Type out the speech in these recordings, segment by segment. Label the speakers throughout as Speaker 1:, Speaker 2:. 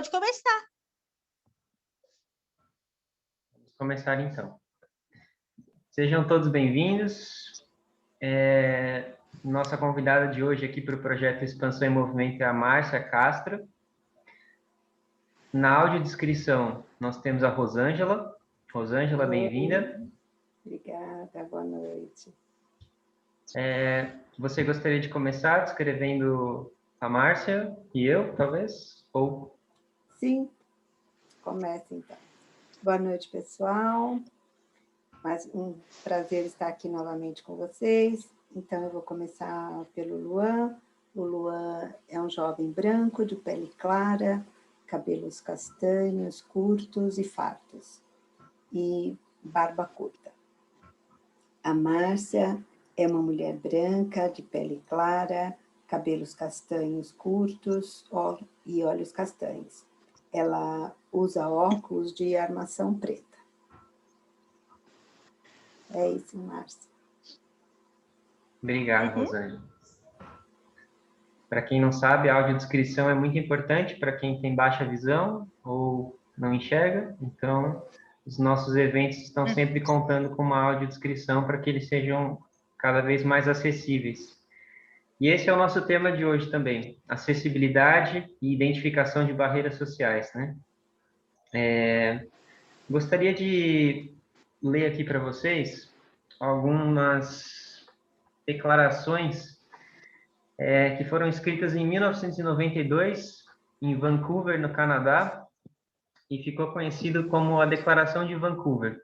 Speaker 1: Pode começar.
Speaker 2: Vamos começar então. Sejam todos bem-vindos. Nossa convidada de hoje aqui para o projeto Expansão em Movimento é a Márcia Castro. Na audiodescrição, nós temos a Rosângela. Rosângela, bem-vinda.
Speaker 3: Obrigada, boa noite.
Speaker 2: Você gostaria de começar descrevendo a Márcia e eu, talvez? Ou...
Speaker 3: Sim, começa então. Boa noite, pessoal. Mas um prazer estar aqui novamente com vocês. Então, eu vou começar pelo Luan. O Luan é um jovem branco, de pele clara, cabelos castanhos, curtos e fartos, e barba curta. A Márcia é uma mulher branca, de pele clara, cabelos castanhos curtos e olhos castanhos. Ela usa óculos de armação preta. É isso, Márcia.
Speaker 2: Obrigado, Rosângela. Para quem não sabe, a audiodescrição é muito importante para quem tem baixa visão ou não enxerga. Então, os nossos eventos estão sempre contando com uma audiodescrição para que eles sejam cada vez mais acessíveis. E esse é o nosso tema de hoje também, acessibilidade e identificação de barreiras sociais, né? Gostaria de ler aqui para vocês algumas declarações que foram escritas em 1992, em Vancouver, no Canadá, e ficou conhecido como a Declaração de Vancouver.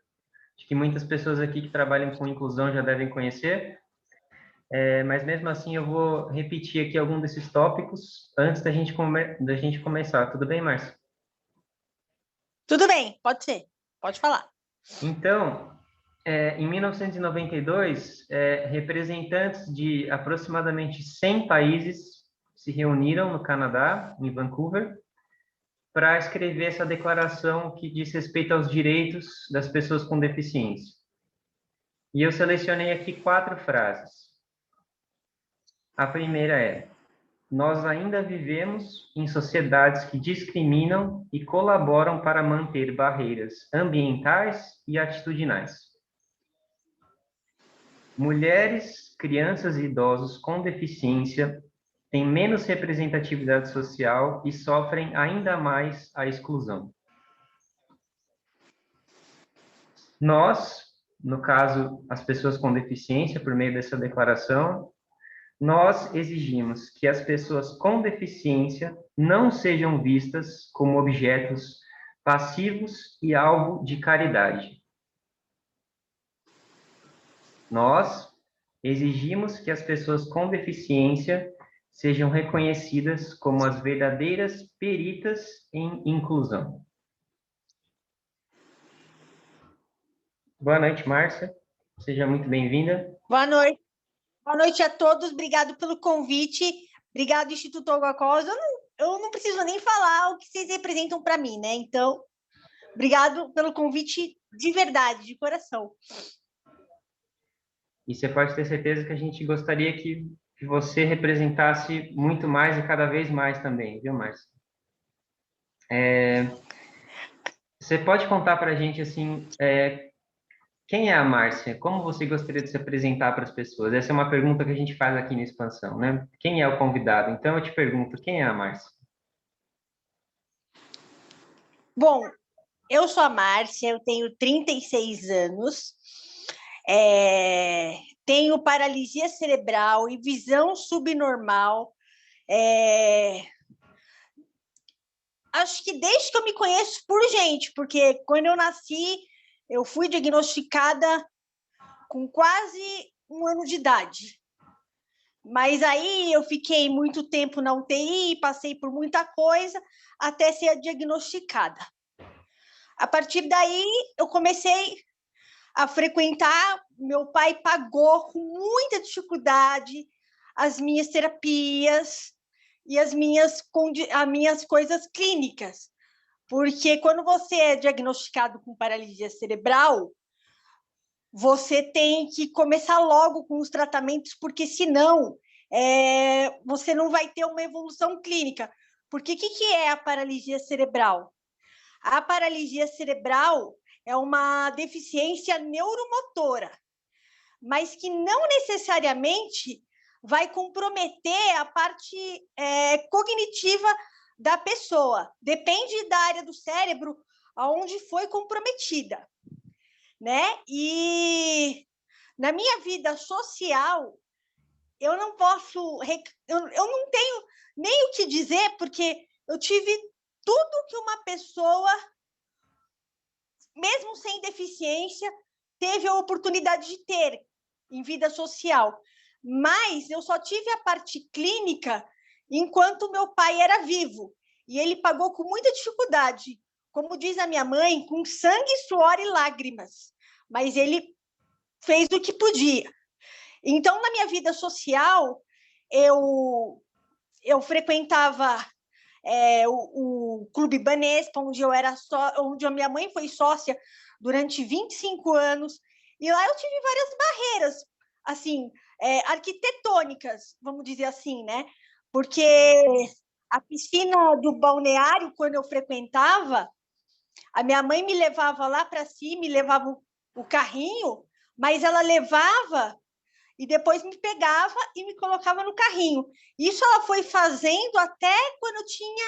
Speaker 2: Acho que muitas pessoas aqui que trabalham com inclusão já devem conhecer, mas mesmo assim eu vou repetir aqui algum desses tópicos antes da gente começar. Tudo bem, Márcia?
Speaker 1: Tudo bem, pode ser. Pode falar.
Speaker 2: Então, em 1992, representantes de aproximadamente 100 países se reuniram no Canadá, em Vancouver, para escrever essa declaração que diz respeito aos direitos das pessoas com deficiência. E eu selecionei aqui 4 frases. A primeira é: nós ainda vivemos em sociedades que discriminam e colaboram para manter barreiras ambientais e atitudinais. Mulheres, crianças e idosos com deficiência têm menos representatividade social e sofrem ainda mais a exclusão. Nós, no caso, as pessoas com deficiência, por meio dessa declaração, nós exigimos que as pessoas com deficiência não sejam vistas como objetos passivos e alvo de caridade. Nós exigimos que as pessoas com deficiência sejam reconhecidas como as verdadeiras peritas em inclusão. Boa noite, Márcia. Seja muito bem-vinda.
Speaker 1: Boa noite. Boa noite a todos. Obrigado pelo convite. Obrigado, Instituto Alguma Coisa. Eu não preciso nem falar o que vocês representam para mim, né? Então, obrigado pelo convite de verdade, de coração.
Speaker 2: E você pode ter certeza que a gente gostaria que você representasse muito mais e cada vez mais também, viu, Márcia? Você pode contar para a gente, assim, quem é a Márcia? Como você gostaria de se apresentar para as pessoas? Essa é uma pergunta que a gente faz aqui na Expansão, né? Quem é o convidado? Então, eu te pergunto, quem é a Márcia?
Speaker 1: Bom, eu sou a Márcia, eu tenho 36 anos, tenho paralisia cerebral e visão subnormal. Acho que desde que eu me conheço por gente, porque quando eu nasci, eu fui diagnosticada com quase 1 ano de idade. Mas aí eu fiquei muito tempo na UTI, passei por muita coisa, até ser diagnosticada. A partir daí, eu comecei a frequentar, meu pai pagou com muita dificuldade as minhas terapias e as minhas coisas clínicas, porque quando você é diagnosticado com paralisia cerebral, você tem que começar logo com os tratamentos, porque senão você não vai ter uma evolução clínica, Porque o que é a paralisia cerebral? A paralisia cerebral é uma deficiência neuromotora, mas que não necessariamente vai comprometer a parte cognitiva da pessoa. Depende da área do cérebro onde foi comprometida, né? E na minha vida social, eu não posso, eu não tenho nem o que dizer, porque eu tive tudo que uma pessoa, mesmo sem deficiência, teve a oportunidade de ter em vida social. Mas eu só tive a parte clínica enquanto meu pai era vivo. E ele pagou com muita dificuldade, como diz a minha mãe, com sangue, suor e lágrimas. Mas ele fez o que podia. Então, na minha vida social, eu frequentava o Clube Banespa, onde a minha mãe foi sócia durante 25 anos, e lá eu tive várias barreiras, assim, arquitetônicas, vamos dizer assim, né? Porque a piscina do balneário, quando eu frequentava, a minha mãe me levava lá para cima, me levava o carrinho, mas ela levava e depois me pegava e me colocava no carrinho. Isso ela foi fazendo até quando eu tinha...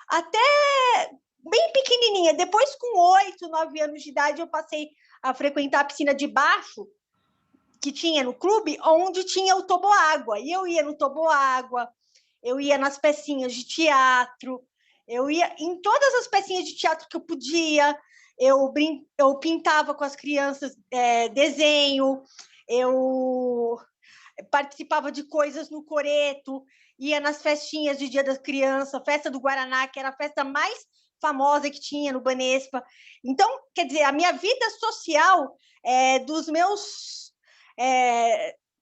Speaker 1: até bem pequenininha. Depois, com 8, 9 anos de idade, eu passei a frequentar a piscina de baixo, que tinha no clube, onde tinha o toboágua. E eu ia no toboágua, eu ia nas pecinhas de teatro, eu ia em todas as pecinhas de teatro que eu podia, eu pintava com as crianças desenho, eu participava de coisas no coreto, ia nas festinhas de Dia das Crianças, festa do Guaraná, que era a festa mais famosa que tinha no Banespa. Então, quer dizer, a minha vida social, dos meus...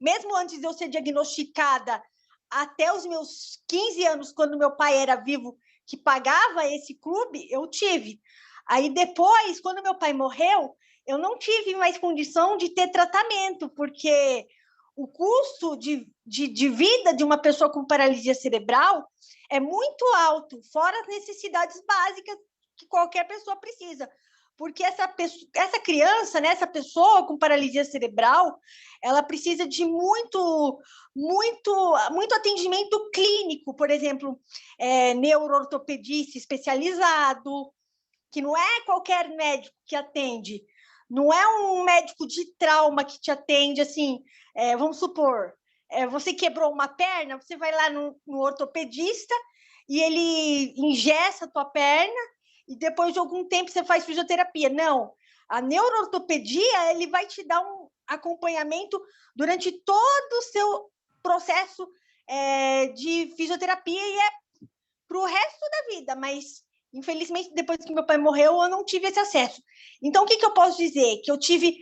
Speaker 1: mesmo antes de eu ser diagnosticada, até os meus 15 anos, quando meu pai era vivo, que pagava esse clube, eu tive. Aí depois, quando meu pai morreu, eu não tive mais condição de ter tratamento, porque o custo de vida de uma pessoa com paralisia cerebral é muito alto, fora as necessidades básicas que qualquer pessoa precisa. Porque essa criança, né, essa pessoa com paralisia cerebral, ela precisa de muito atendimento clínico, por exemplo, neuroortopedista especializado, que não é qualquer médico que atende, não é um médico de trauma que te atende, assim, vamos supor, você quebrou uma perna, você vai lá no ortopedista e ele engessa a tua perna e depois de algum tempo você faz fisioterapia. Não, a neuroortopedia, ele vai te dar um acompanhamento durante todo o seu processo de fisioterapia e para o resto da vida, mas infelizmente, depois que meu pai morreu, eu não tive esse acesso. Então, o que eu posso dizer? Que eu tive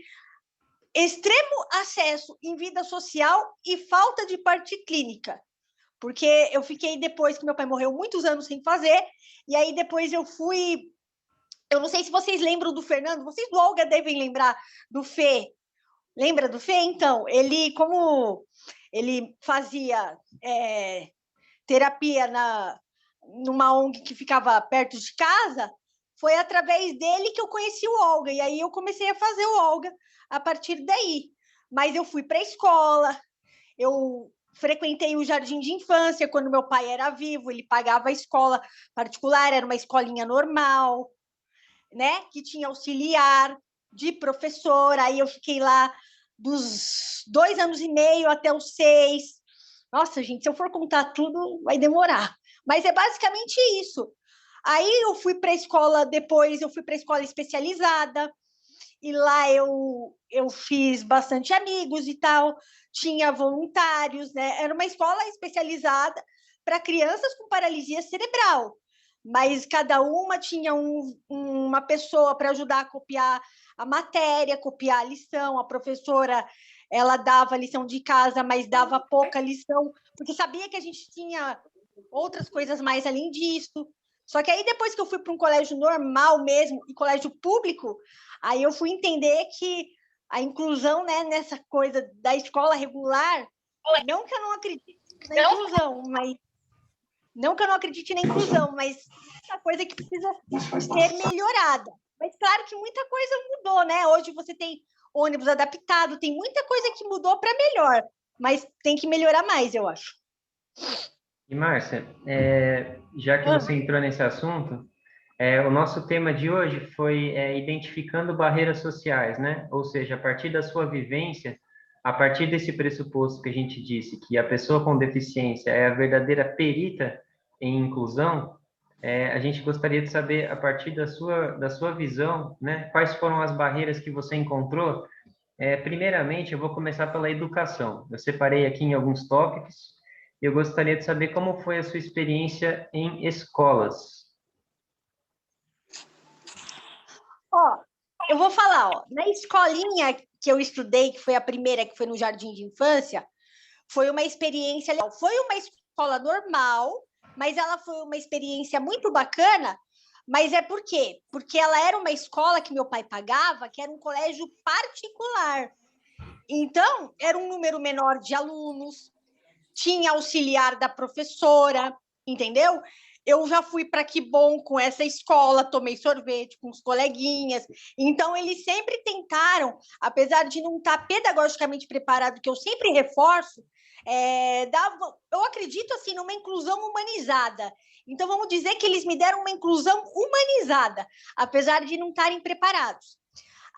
Speaker 1: extremo acesso em vida social e falta de parte clínica. Porque eu fiquei, depois que meu pai morreu, muitos anos sem fazer, e aí depois eu fui... Eu não sei se vocês lembram do Fernando, vocês do Olga devem lembrar do Fê. Lembra do Fê? Então, como ele fazia terapia numa ONG que ficava perto de casa, foi através dele que eu conheci o Olga, e aí eu comecei a fazer o Olga a partir daí. Mas eu fui para a escola, eu frequentei o jardim de infância quando meu pai era vivo, ele pagava a escola particular, era uma escolinha normal, né, que tinha auxiliar de professora, aí eu fiquei lá dos 2 anos e meio até os 6. Nossa, gente, se eu for contar tudo, vai demorar. Mas é basicamente isso. Aí eu fui para a escola, depois eu fui para a escola especializada, e lá eu fiz bastante amigos e tal, tinha voluntários, né? Era uma escola especializada para crianças com paralisia cerebral, mas cada uma tinha uma pessoa para ajudar a copiar a matéria, copiar a lição, a professora... ela dava lição de casa, mas dava pouca lição, porque sabia que a gente tinha outras coisas mais além disso. Só que aí, depois que eu fui para um colégio normal mesmo, e colégio público, aí eu fui entender que a inclusão, né, nessa coisa da escola regular, não que eu não acredite na inclusão, mas Não que eu não acredite na inclusão, mas é uma coisa que precisa ser melhorada. Mas claro que muita coisa mudou, né? Hoje você tem ônibus adaptado, tem muita coisa que mudou para melhor, mas tem que melhorar mais, eu acho.
Speaker 2: E, Márcia, já que você entrou nesse assunto, o nosso tema de hoje foi identificando barreiras sociais, né? Ou seja, a partir da sua vivência, a partir desse pressuposto que a gente disse, que a pessoa com deficiência é a verdadeira perita em inclusão, a gente gostaria de saber, a partir da sua visão, né? Quais foram as barreiras que você encontrou. Primeiramente, eu vou começar pela educação. Eu separei aqui em alguns tópicos. Eu gostaria de saber como foi a sua experiência em escolas.
Speaker 1: Eu vou falar, na escolinha que eu estudei, que foi a primeira, que foi no Jardim de Infância, foi uma experiência legal. Foi uma escola normal, mas ela foi uma experiência muito bacana. Mas por quê? Porque ela era uma escola que meu pai pagava, que era um colégio particular. Então, era um número menor de alunos, tinha auxiliar da professora, entendeu? Eu já fui para Que Bom com essa escola, tomei sorvete com os coleguinhas. Então, eles sempre tentaram, apesar de não estar pedagogicamente preparado, que eu sempre reforço, eu acredito assim numa inclusão humanizada. Então, vamos dizer que eles me deram uma inclusão humanizada, apesar de não estarem preparados.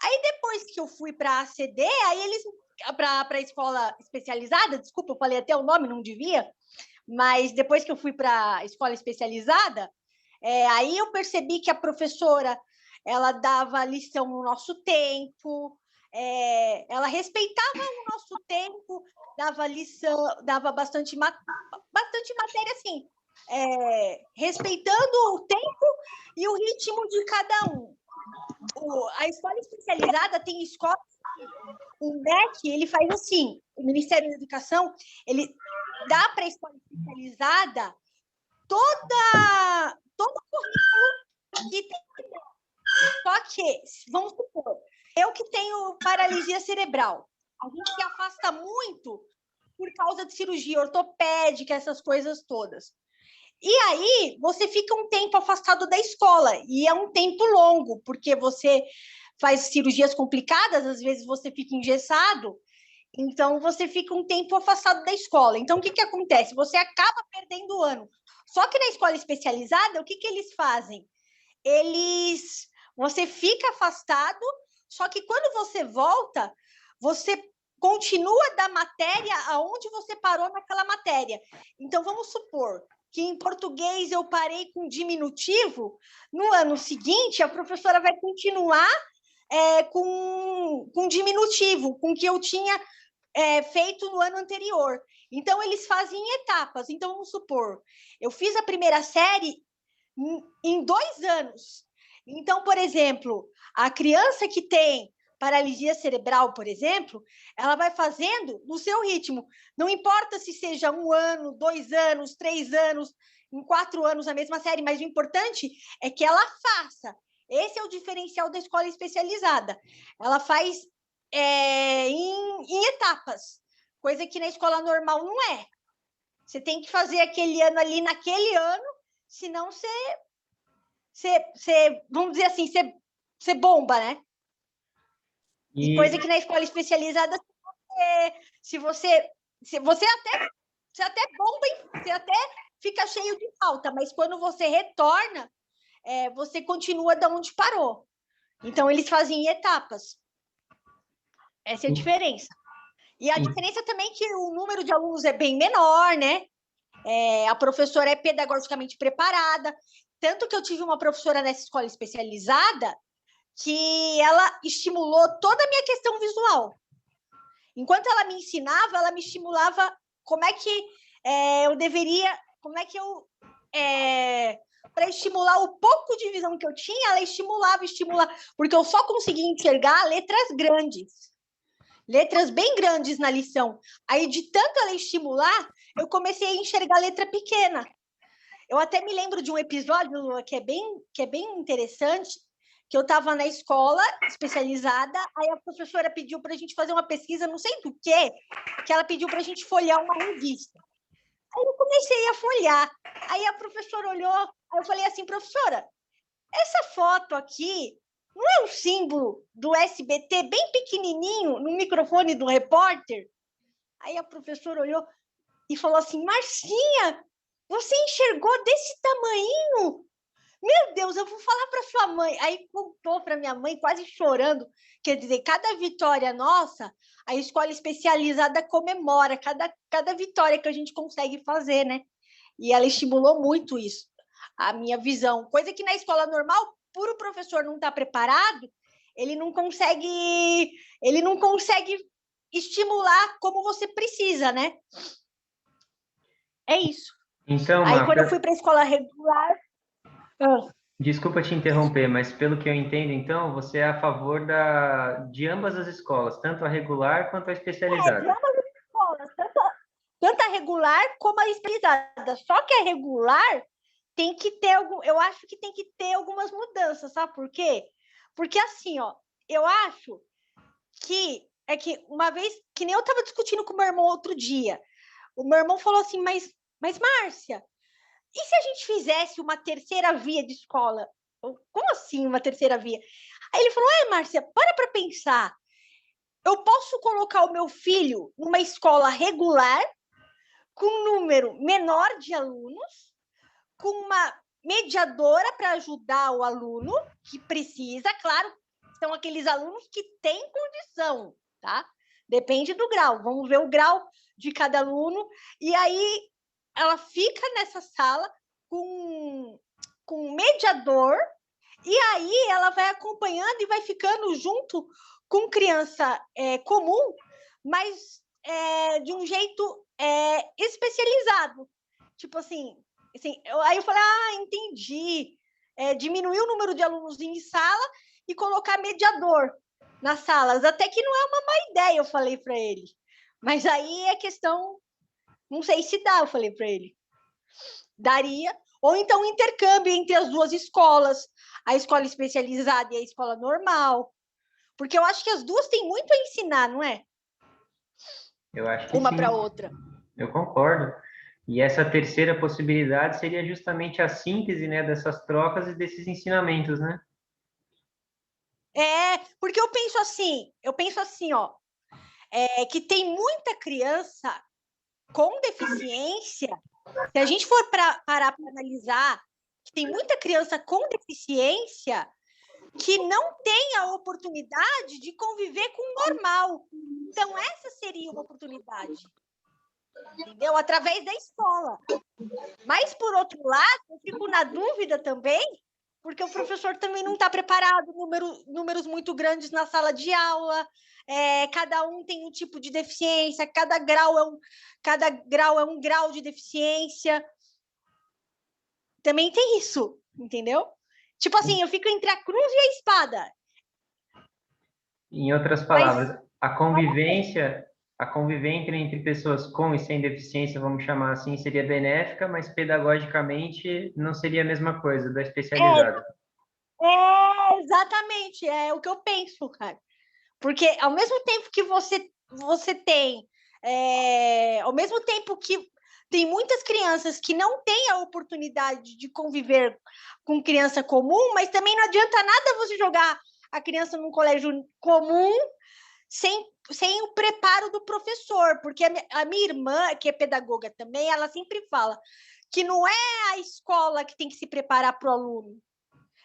Speaker 1: Aí, depois que eu fui para a ACD, aí eles para a escola especializada, desculpa, eu falei até o nome, não devia, mas depois que eu fui para a escola especializada, aí eu percebi que a professora, ela dava lição no nosso tempo, ela respeitava o nosso tempo, dava lição, dava bastante matéria, assim, respeitando o tempo e o ritmo de cada um. A escola especializada tem escolas, o MEC, ele faz assim, o Ministério da Educação, ele dá para a escola especializada todo o currículo que tem. Só que, vamos supor, eu que tenho paralisia cerebral, a gente se afasta muito por causa de cirurgia ortopédica, essas coisas todas. E aí, você fica um tempo afastado da escola, e é um tempo longo, porque você faz cirurgias complicadas, às vezes você fica engessado, então você fica um tempo afastado da escola. Então, o que acontece? Você acaba perdendo o ano. Só que na escola especializada, o que eles fazem? Você fica afastado, só que quando você volta, você continua da matéria aonde você parou naquela matéria. Então, vamos supor que em português eu parei com diminutivo, no ano seguinte a professora vai continuar com diminutivo, com o que eu tinha feito no ano anterior. Então, eles fazem em etapas. Então, vamos supor, eu fiz a primeira série em 2 anos. Então, por exemplo, a criança que tem paralisia cerebral, por exemplo, ela vai fazendo no seu ritmo. Não importa se seja 1 ano, 2 anos, 3 anos, em 4 anos a mesma série, mas o importante é que ela faça. Esse é o diferencial da escola especializada. Ela faz em etapas, coisa que na escola normal não é. Você tem que fazer aquele ano ali naquele ano, senão você vamos dizer assim, você bomba, né? E coisa que na escola especializada, você até bomba, você até fica cheio de falta, mas quando você retorna, você continua de onde parou. Então, eles fazem em etapas. Essa é a diferença. E a diferença também é que o número de alunos é bem menor, né? A professora é pedagogicamente preparada. Tanto que eu tive uma professora nessa escola especializada que ela estimulou toda a minha questão visual. Enquanto ela me ensinava, ela me estimulava como é que eu deveria, como é que eu... para estimular o pouco de visão que eu tinha, ela estimulava, porque eu só conseguia enxergar letras grandes. Letras bem grandes na lição. Aí, de tanto ela estimular, eu comecei a enxergar letra pequena. Eu até me lembro de um episódio, Lua, que é bem interessante, que eu estava na escola especializada, aí a professora pediu para a gente fazer uma pesquisa, não sei do que ela pediu para a gente folhear uma revista. Aí eu comecei a folhear. Aí a professora olhou, aí eu falei assim, professora, essa foto aqui não é um símbolo do SBT bem pequenininho no microfone do repórter? Aí a professora olhou e falou assim, Marcinha, você enxergou desse tamanho? Meu Deus, eu vou falar para sua mãe. Aí contou para minha mãe, quase chorando. Quer dizer, cada vitória nossa, a escola especializada comemora, cada vitória que a gente consegue fazer, né? E ela estimulou muito isso, a minha visão. Coisa que na escola normal, por o professor não estar preparado, ele não consegue estimular como você precisa, né? É isso.
Speaker 2: Então,
Speaker 1: aí, quando eu fui para a escola regular...
Speaker 2: Desculpa te interromper, mas pelo que eu entendo, então, você é a favor de ambas as escolas, tanto a regular quanto a especializada.
Speaker 1: De ambas as escolas, tanto a regular como a especializada. Só que a regular tem que ter eu acho que tem que ter algumas mudanças, sabe por quê? Porque assim, ó, eu acho que uma vez, que nem eu estava discutindo com o meu irmão outro dia, o meu irmão falou assim, mas Márcia, e se a gente fizesse uma terceira via de escola? Como assim uma terceira via? Aí ele falou, Márcia, para pensar. Eu posso colocar o meu filho numa escola regular, com um número menor de alunos, com uma mediadora para ajudar o aluno que precisa, claro, são aqueles alunos que têm condição, tá? Depende do grau, vamos ver o grau de cada aluno, e aí ela fica nessa sala com um mediador, e aí ela vai acompanhando e vai ficando junto com criança comum, mas de um jeito especializado. Tipo assim, aí eu falei, entendi. Diminuir o número de alunos em sala e colocar mediador nas salas. Até que não é uma má ideia, eu falei para ele. Mas aí é questão, não sei se dá, eu falei para ele. Daria. Ou então intercâmbio entre as duas escolas, a escola especializada e a escola normal. Porque eu acho que as duas têm muito a ensinar, não é?
Speaker 2: Eu acho que
Speaker 1: uma
Speaker 2: sim.
Speaker 1: para outra.
Speaker 2: Eu concordo. E essa terceira possibilidade seria justamente a síntese, né, dessas trocas e desses ensinamentos, né?
Speaker 1: Porque eu penso assim, ó, que tem muita criança com deficiência. Se a gente for parar para analisar, que tem muita criança com deficiência que não tem a oportunidade de conviver com o normal. Então, essa seria uma oportunidade, entendeu? Através da escola. Mas, por outro lado, eu fico na dúvida também, porque o professor também não está preparado, números muito grandes na sala de aula, cada um tem um tipo de deficiência, cada grau é um grau de deficiência. Também tem isso, entendeu? Tipo assim, eu fico entre a cruz e a espada.
Speaker 2: Em outras palavras, a convivência entre pessoas com e sem deficiência, vamos chamar assim, seria benéfica, mas pedagogicamente não seria a mesma coisa da especializada.
Speaker 1: Exatamente, é o que eu penso, cara. Porque ao mesmo tempo que você tem, ao mesmo tempo que tem muitas crianças que não têm a oportunidade de conviver com criança comum, mas também não adianta nada você jogar a criança num colégio comum sem o preparo do professor, porque a minha irmã, que é pedagoga também, ela sempre fala que não é a escola que tem que se preparar para o aluno.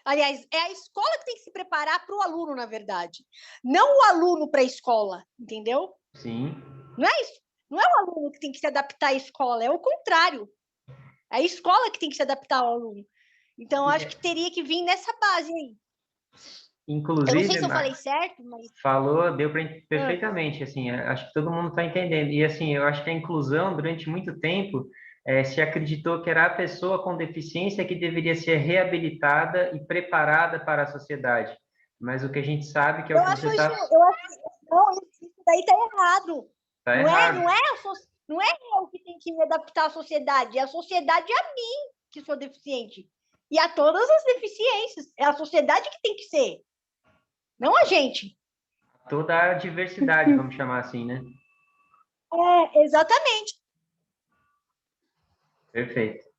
Speaker 1: Aliás, é a escola que tem que se preparar para o aluno, na verdade. Não o aluno para a escola, entendeu?
Speaker 2: Sim.
Speaker 1: Não é isso. Não é o aluno que tem que se adaptar à escola, é o contrário. É a escola que tem que se adaptar ao aluno. Então, eu acho que teria que vir nessa base aí.
Speaker 2: Inclusive,
Speaker 1: eu não sei se eu falei certo, mas...
Speaker 2: Falou, deu para perfeitamente, assim, acho que todo mundo está entendendo. E, assim, eu acho que a inclusão, durante muito tempo, se acreditou que era a pessoa com deficiência que deveria ser reabilitada e preparada para a sociedade. Mas o que a gente sabe que é o que você está...
Speaker 1: Não, isso daí está errado.
Speaker 2: Tá errado.
Speaker 1: Não é eu que tenho que me adaptar à sociedade, é a sociedade a mim, que sou deficiente. E a todas as deficiências. É a sociedade que tem que ser. Não a gente.
Speaker 2: Toda a diversidade, vamos chamar assim, né?
Speaker 1: Exatamente.
Speaker 2: Perfeito.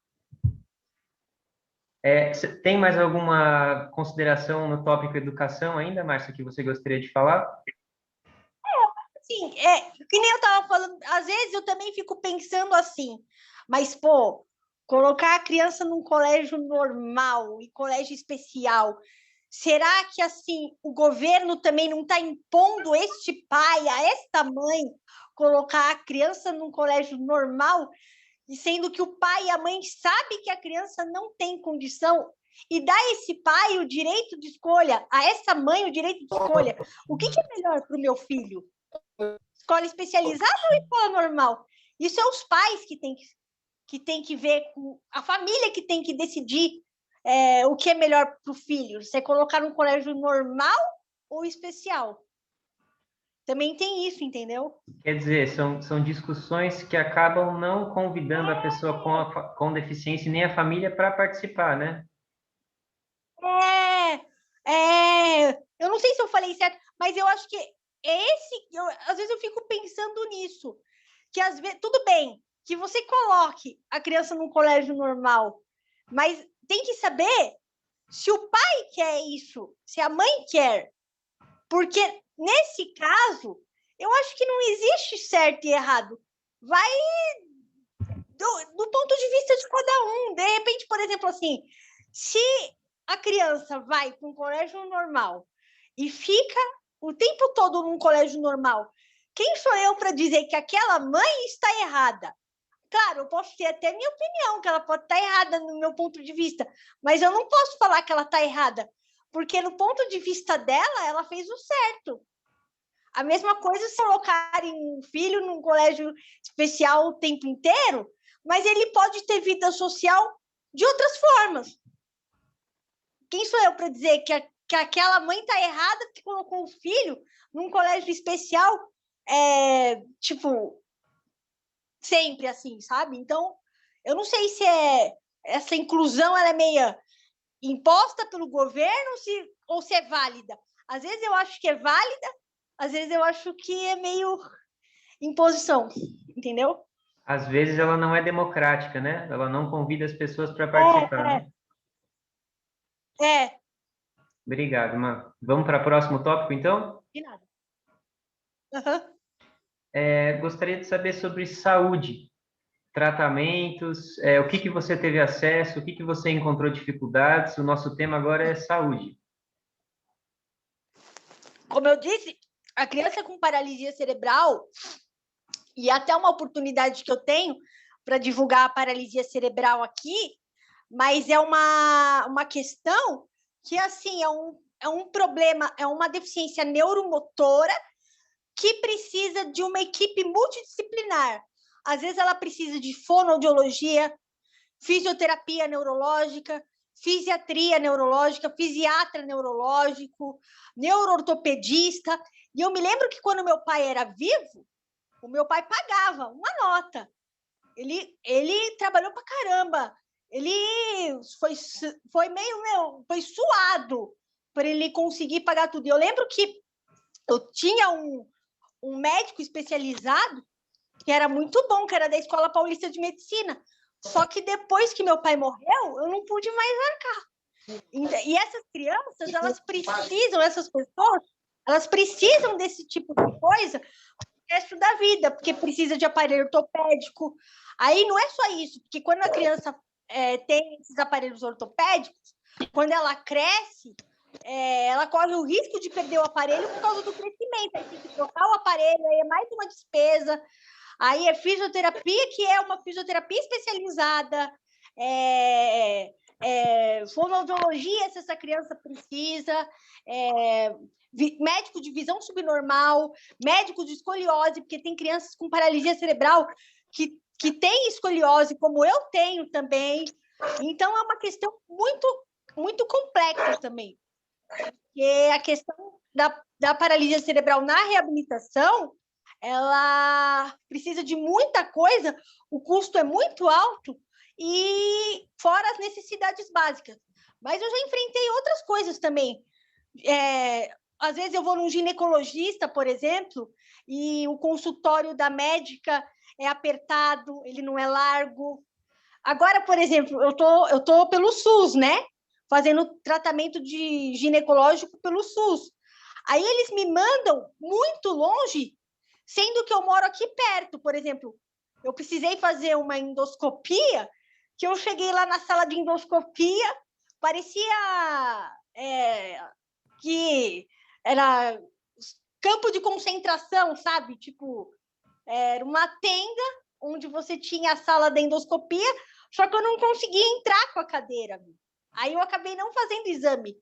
Speaker 2: Tem mais alguma consideração no tópico educação ainda, Márcia, que você gostaria de falar?
Speaker 1: Sim, que nem eu estava falando, às vezes eu também fico pensando assim, mas, pô, colocar a criança num colégio normal e colégio especial, será que, assim, o governo também não está impondo este pai, a esta mãe, colocar a criança num colégio normal, e sendo que o pai e a mãe sabem que a criança não tem condição, e dá a esse pai o direito de escolha, a essa mãe o direito de escolha, o que é melhor para o meu filho? Escola especializada ou escola normal? Isso é os pais que tem que ver, com a família que tem que decidir o que é melhor para o filho. Você colocar num colégio normal ou especial? Também tem isso, entendeu?
Speaker 2: Quer dizer, são discussões que acabam não convidando a pessoa com deficiência nem a família para participar, né?
Speaker 1: Eu não sei se eu falei certo, mas eu acho que às vezes eu fico pensando nisso, que às vezes, tudo bem, que você coloque a criança num colégio normal, mas tem que saber se o pai quer isso, se a mãe quer, porque nesse caso, eu acho que não existe certo e errado, vai do ponto de vista de cada um. De repente, por exemplo, assim, se a criança vai para um colégio normal e fica o tempo todo num colégio normal, quem sou eu para dizer que aquela mãe está errada? Claro, eu posso ter até minha opinião, que ela pode estar errada no meu ponto de vista, mas eu não posso falar que ela está errada, porque no ponto de vista dela, ela fez o certo. A mesma coisa se colocarem um filho num colégio especial o tempo inteiro, mas ele pode ter vida social de outras formas. Quem sou eu para dizer que aquela mãe está errada que colocou o filho num colégio especial, tipo, sempre assim, sabe? Então, eu não sei se essa inclusão ela é meio imposta pelo governo ou se é válida. Às vezes eu acho que é válida, às vezes eu acho que é meio imposição, entendeu?
Speaker 2: Às vezes ela não é democrática, né? Ela não convida as pessoas para participar, né? Obrigado, Má. Vamos para o próximo tópico, então?
Speaker 1: De nada.
Speaker 2: Gostaria de saber sobre saúde, tratamentos, o que você teve acesso, o que você encontrou dificuldades. O nosso tema agora é saúde.
Speaker 1: Como eu disse, a criança com paralisia cerebral, e até uma oportunidade que eu tenho para divulgar a paralisia cerebral aqui, mas é uma questão que, assim, é um problema, é uma deficiência neuromotora que precisa de uma equipe multidisciplinar. Às vezes ela precisa de fonoaudiologia, fisioterapia neurológica, fisiatria neurológica, fisiatra neurológico, neuroortopedista. E eu me lembro que quando meu pai era vivo, o meu pai pagava uma nota. Ele trabalhou pra caramba. Ele foi meio foi suado para ele conseguir pagar tudo. E eu lembro que eu tinha um médico especializado que era muito bom, que era da Escola Paulista de Medicina. Só que depois que meu pai morreu, eu não pude mais marcar. E essas crianças, elas precisam, essas pessoas, elas precisam desse tipo de coisa o resto da vida, porque precisa de aparelho ortopédico. Aí não é só isso, porque quando a criança tem esses aparelhos ortopédicos, quando ela cresce, ela corre o risco de perder o aparelho por causa do crescimento. Aí tem que trocar o aparelho, aí é mais uma despesa. Aí é fisioterapia, que é uma fisioterapia especializada, fonoaudiologia, se essa criança precisa, médico de visão subnormal, médico de escoliose, porque tem crianças com paralisia cerebral que têm escoliose, como eu tenho também. Então, é uma questão muito, muito complexa também. Porque a questão da paralisia cerebral na reabilitação, ela precisa de muita coisa, o custo é muito alto, e fora as necessidades básicas. Mas eu já enfrentei outras coisas também. Às vezes eu vou num ginecologista, por exemplo, e o consultório da médica é apertado, ele não é largo. Agora, por exemplo, eu tô pelo SUS, né? Fazendo tratamento de ginecológico pelo SUS. Aí eles me mandam muito longe, sendo que eu moro aqui perto. Por exemplo, eu precisei fazer uma endoscopia, que eu cheguei lá na sala de endoscopia, parecia que era campo de concentração, sabe? Tipo, era uma tenda onde você tinha a sala da endoscopia, só que eu não conseguia entrar com a cadeira. Aí eu acabei não fazendo exame,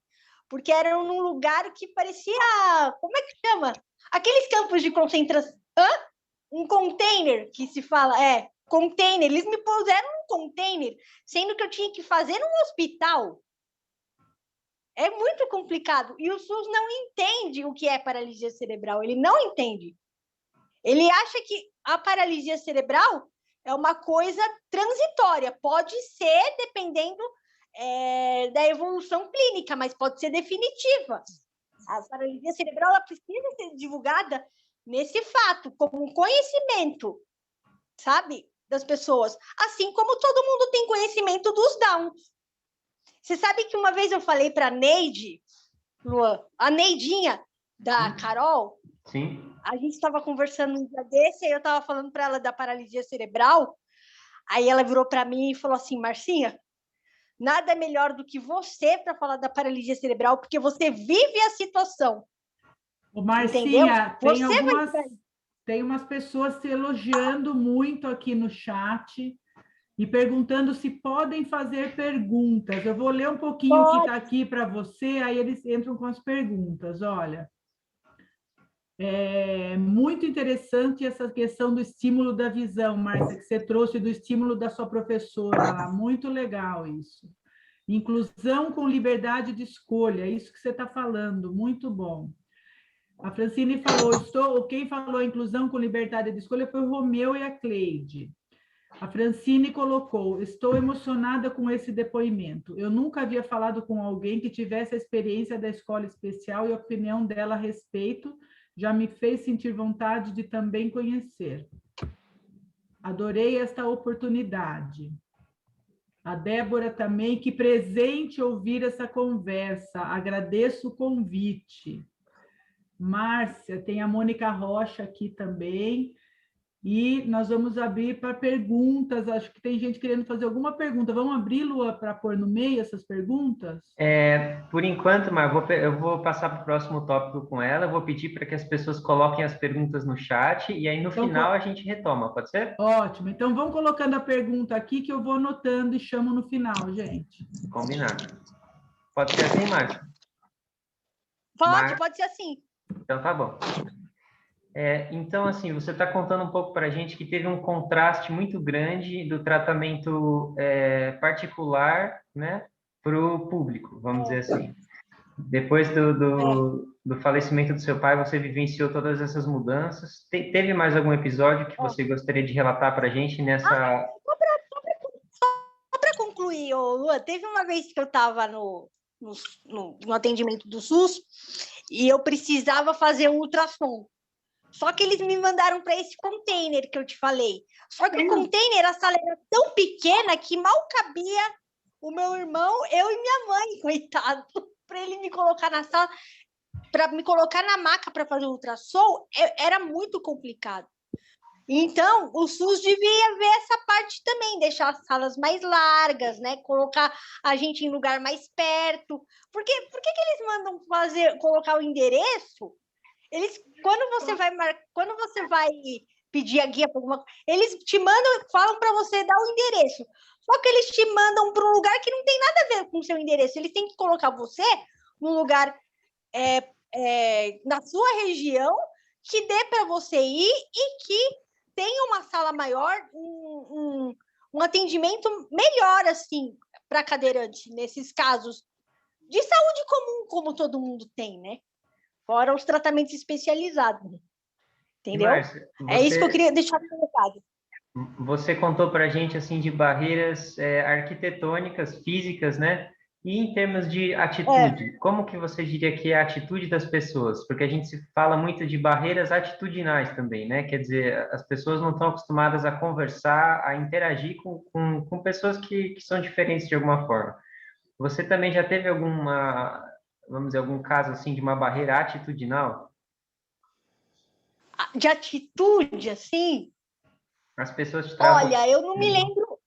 Speaker 1: porque era num lugar que parecia... Como é que chama? Aqueles campos de concentração... Um container, que se fala... container. Eles me puseram num container, sendo que eu tinha que fazer num hospital. É muito complicado. E o SUS não entende o que é paralisia cerebral. Ele não entende. Ele acha que a paralisia cerebral é uma coisa transitória. Pode ser, dependendo da evolução clínica, mas pode ser definitiva. A paralisia cerebral ela precisa ser divulgada nesse fato, como um conhecimento, sabe, das pessoas. Assim como todo mundo tem conhecimento dos Downs. Você sabe que uma vez eu falei para a Neide, Luan, a Neidinha da Carol,
Speaker 2: Sim.
Speaker 1: A gente estava conversando um dia desse, aí eu estava falando para ela da paralisia cerebral, aí ela virou para mim e falou assim, Marcinha, nada melhor do que você para falar da paralisia cerebral, porque você vive a situação.
Speaker 4: Ô, Marcinha,
Speaker 1: Entendeu?
Speaker 4: Tem umas pessoas te elogiando muito aqui no chat e perguntando se podem fazer perguntas. Eu vou ler um pouquinho o que está aqui para você, aí eles entram com as perguntas. Olha, é muito interessante essa questão do estímulo da visão, Márcia, que você trouxe do estímulo da sua professora lá. Muito legal isso. Inclusão com liberdade de escolha, isso que você está falando, muito bom. A Francine falou, quem falou inclusão com liberdade de escolha foi o Romeu e a Cleide. A Francine colocou, estou emocionada com esse depoimento. Eu nunca havia falado com alguém que tivesse a experiência da escola especial e a opinião dela a respeito já me fez sentir vontade de também conhecer. Adorei esta oportunidade. A Débora também, que presente ouvir essa conversa. Agradeço o convite. Márcia, tem a Mônica Rocha aqui também. E nós vamos abrir para perguntas. Acho que tem gente querendo fazer alguma pergunta. Vamos abrir, Lua, para pôr no meio essas perguntas?
Speaker 2: Por enquanto, Mar, eu vou passar para o próximo tópico com ela. Eu vou pedir para que as pessoas coloquem as perguntas no chat e aí no final a gente retoma, pode ser?
Speaker 4: Ótimo. Então, vão colocando a pergunta aqui que eu vou anotando e chamo no final, gente.
Speaker 2: Combinado. Pode ser assim, Márcia?
Speaker 1: Pode ser assim.
Speaker 2: Então, tá bom. Então, assim, você está contando um pouco para a gente que teve um contraste muito grande do tratamento particular, né, para o público, vamos dizer assim. Depois do falecimento do seu pai, você vivenciou todas essas mudanças. Teve mais algum episódio que você gostaria de relatar para a gente nessa...
Speaker 1: Só para concluir, Lua, teve uma vez que eu estava no atendimento do SUS e eu precisava fazer um ultrassom. Só que eles me mandaram para esse container que eu te falei. Só que o container, a sala era tão pequena que mal cabia o meu irmão, eu e minha mãe, coitado, para ele me colocar na sala, para me colocar na maca para fazer o ultrassom, era muito complicado. Então, o SUS devia ver essa parte também, deixar as salas mais largas, né? Colocar a gente em lugar mais perto. Por que eles mandam colocar o endereço? Quando você vai pedir a guia para alguma coisa, eles te mandam, falam para você dar o endereço. Só que eles te mandam para um lugar que não tem nada a ver com o seu endereço. Eles têm que colocar você num lugar na sua região que dê para você ir e que tenha uma sala maior, um atendimento melhor assim para cadeirante nesses casos de saúde comum, como todo mundo tem, né? Fora os tratamentos especializados. Entendeu?
Speaker 2: Márcia,
Speaker 1: é isso que eu queria deixar colocado.
Speaker 2: Você contou para a gente assim, de barreiras arquitetônicas, físicas, né? E em termos de atitude, como que você diria que é a atitude das pessoas? Porque a gente se fala muito de barreiras atitudinais também, né? Quer dizer, as pessoas não estão acostumadas a conversar, a interagir com pessoas que são diferentes de alguma forma. Você também já teve alguma, vamos dizer, algum caso assim de uma barreira atitudinal?
Speaker 1: De atitude, assim?
Speaker 2: As pessoas te tratam...
Speaker 1: Olha, eu não me lembro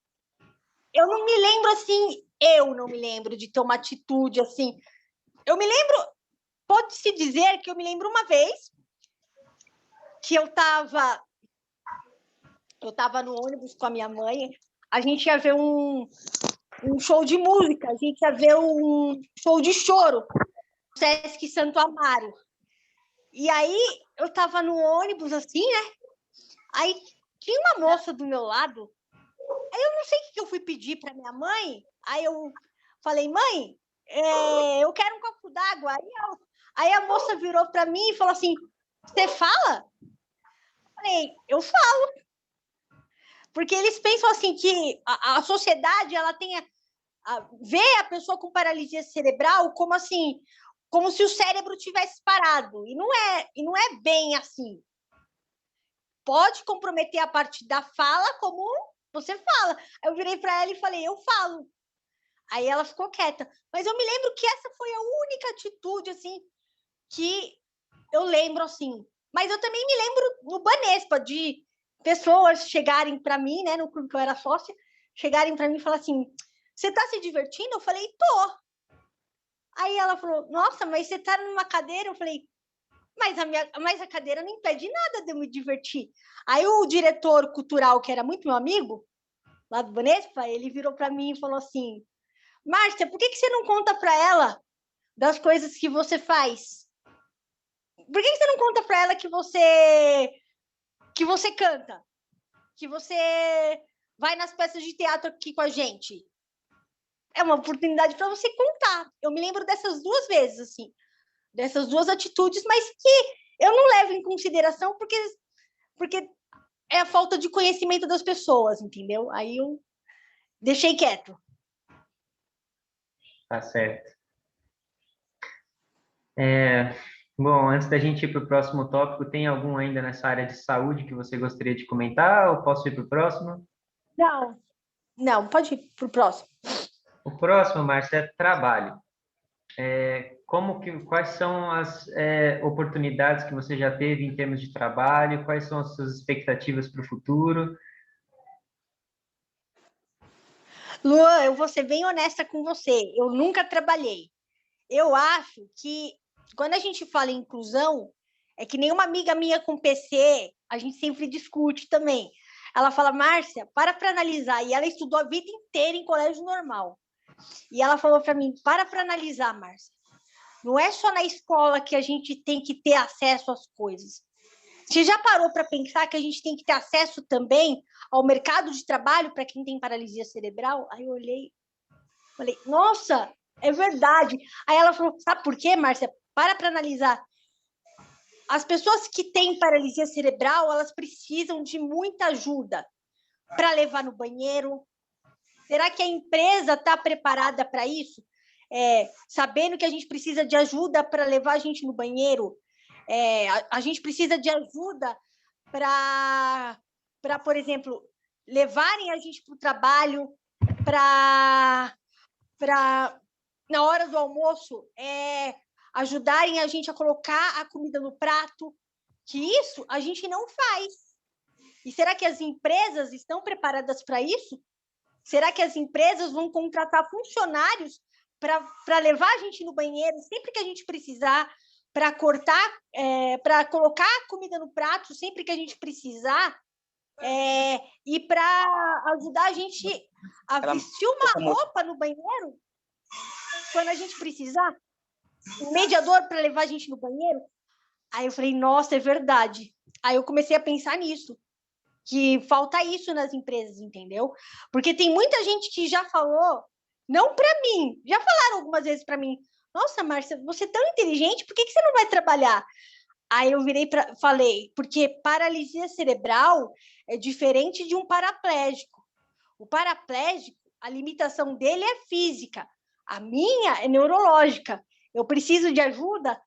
Speaker 1: assim, eu não me lembro de ter uma atitude assim. Eu me lembro, pode-se dizer que eu me lembro uma vez que eu estava no ônibus com a minha mãe, a gente ia ver um show de música, a gente ia ver um show de choro, no Sesc Santo Amaro. E aí eu estava no ônibus assim, né? Aí tinha uma moça do meu lado. Aí eu não sei o que eu fui pedir para minha mãe. Aí eu falei, mãe, eu quero um copo d'água. Aí a moça virou para mim e falou assim, você fala? Eu falei, eu falo. Porque eles pensam assim que a sociedade ela tem vê a pessoa com paralisia cerebral como assim, como se o cérebro tivesse parado. E não é bem assim. Pode comprometer a parte da fala como você fala. Eu virei para ela e falei, eu falo. Aí ela ficou quieta. Mas eu me lembro que essa foi a única atitude, assim, que eu lembro, assim. Mas eu também me lembro no Banespa, de pessoas chegarem para mim, né, no clube que eu era sócia, chegarem para mim e falar assim, você está se divertindo? Eu falei, tô. Aí ela falou, nossa, mas você está numa cadeira? Eu falei, mas a cadeira não impede nada de eu me divertir. Aí o diretor cultural, que era muito meu amigo, lá do Banespa, ele virou para mim e falou assim, Márcia, por que você não conta para ela das coisas que você faz? Por que você não conta para ela que você canta? Que você vai nas peças de teatro aqui com a gente? É uma oportunidade para você contar. Eu me lembro dessas duas vezes, assim, dessas duas atitudes, mas que eu não levo em consideração porque é a falta de conhecimento das pessoas, entendeu? Aí eu deixei quieto.
Speaker 2: Tá certo. Bom, antes da gente ir para o próximo tópico, tem algum ainda nessa área de saúde que você gostaria de comentar ou posso ir para o próximo?
Speaker 1: Não, pode ir para o próximo.
Speaker 2: O próximo, Márcia, é trabalho. Quais são as oportunidades que você já teve em termos de trabalho? Quais são as suas expectativas para o futuro?
Speaker 1: Luan, eu vou ser bem honesta com você. Eu nunca trabalhei. Eu acho que quando a gente fala em inclusão, é que nem uma amiga minha com PC, a gente sempre discute também. Ela fala, Márcia, para analisar. E ela estudou a vida inteira em colégio normal. E ela falou para mim, para analisar, Márcia. Não é só na escola que a gente tem que ter acesso às coisas. Você já parou para pensar que a gente tem que ter acesso também ao mercado de trabalho para quem tem paralisia cerebral? Aí eu olhei, falei, nossa, é verdade. Aí ela falou, sabe por quê, Márcia? Para analisar. As pessoas que têm paralisia cerebral, elas precisam de muita ajuda para levar no banheiro. Será que a empresa está preparada para isso? Sabendo que a gente precisa de ajuda para levar a gente no banheiro, a gente precisa de ajuda para, por exemplo, levarem a gente para o trabalho, para na hora do almoço, ajudarem a gente a colocar a comida no prato, que isso a gente não faz. E será que as empresas estão preparadas para isso? Será que as empresas vão contratar funcionários para levar a gente no banheiro sempre que a gente precisar, para para colocar a comida no prato sempre que a gente precisar, e para ajudar a gente a vestir uma roupa no banheiro quando a gente precisar? Um mediador para levar a gente no banheiro? Aí eu falei, nossa, é verdade. Aí eu comecei a pensar nisso, que falta isso nas empresas, entendeu? Porque tem muita gente que já falou, não para mim, já falaram algumas vezes para mim, nossa, Márcia, você é tão inteligente, por que você não vai trabalhar? Aí eu falei, porque paralisia cerebral é diferente de um paraplégico. O paraplégico, a limitação dele é física, A minha é neurológica. Eu preciso de ajuda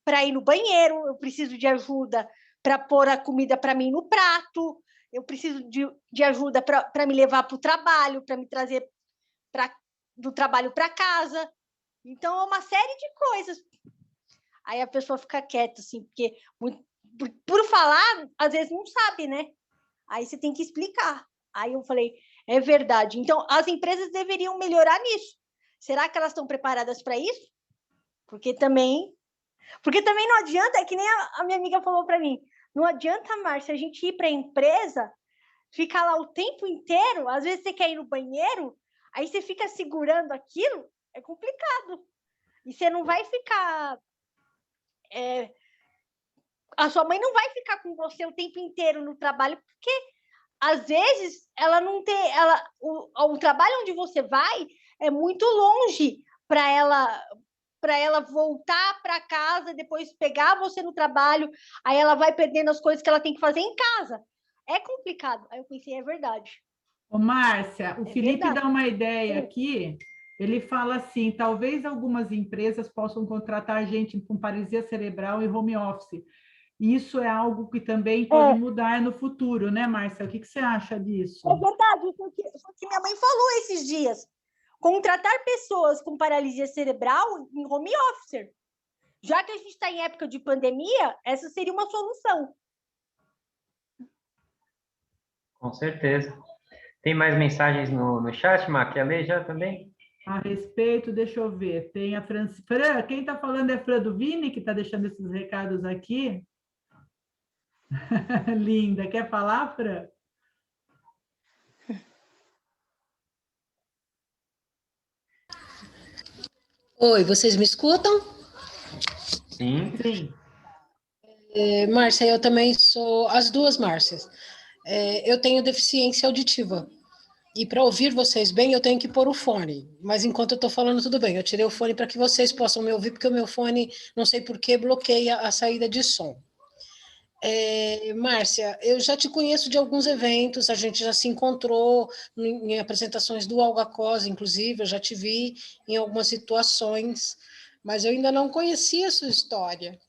Speaker 1: para ir no banheiro, eu preciso de ajuda para pôr a comida para mim no prato, eu preciso de ajuda para me levar para o trabalho, para me trazer do trabalho para casa. Então, é uma série de coisas. Aí a pessoa fica quieta, assim, porque por falar, às vezes não sabe, né? Aí você tem que explicar. Aí eu falei, é verdade. Então, as empresas deveriam melhorar nisso. Será que elas estão preparadas para isso? Porque também não adianta, é que nem a minha amiga falou para mim, não adianta, Márcia, a gente ir para a empresa, ficar lá o tempo inteiro, às vezes você quer ir no banheiro, aí você fica segurando aquilo, é complicado. E você não vai ficar... a sua mãe não vai ficar com você o tempo inteiro no trabalho, porque, às vezes, ela não tem... o trabalho onde você vai é muito longe para ela voltar para casa, depois pegar você no trabalho, aí ela vai perdendo as coisas que ela tem que fazer em casa. É complicado. Aí eu pensei, é verdade.
Speaker 4: Ô, Márcia, o Felipe
Speaker 1: verdade.
Speaker 4: dá uma ideia aqui, ele fala assim, talvez algumas empresas possam contratar gente com paralisia cerebral e home office. Isso é algo que também pode mudar no futuro, né, Márcia? O que você acha disso?
Speaker 1: É verdade, foi o que minha mãe falou esses dias. Contratar pessoas com paralisia cerebral em home office. Já que a gente está em época de pandemia, essa seria uma solução.
Speaker 2: Com certeza. Tem mais mensagens no chat, Má? Quer ler já também?
Speaker 4: A respeito, deixa eu ver. Tem a Fran, quem está falando é a Fran do Vini, que está deixando esses recados aqui. Linda. Quer falar, Fran?
Speaker 5: Oi, vocês me escutam?
Speaker 2: Sim.
Speaker 4: Sim.
Speaker 5: Márcia, eu também sou as duas Márcias. Eu tenho deficiência auditiva. E para ouvir vocês bem, eu tenho que pôr o fone. Mas enquanto eu estou falando, tudo bem. Eu tirei o fone para que vocês possam me ouvir, porque o meu fone, não sei por que, bloqueia a saída de som. Márcia, eu já te conheço de alguns eventos, a gente já se encontrou em apresentações do Algacos, inclusive, eu já te vi em algumas situações, mas eu ainda não conhecia a sua história.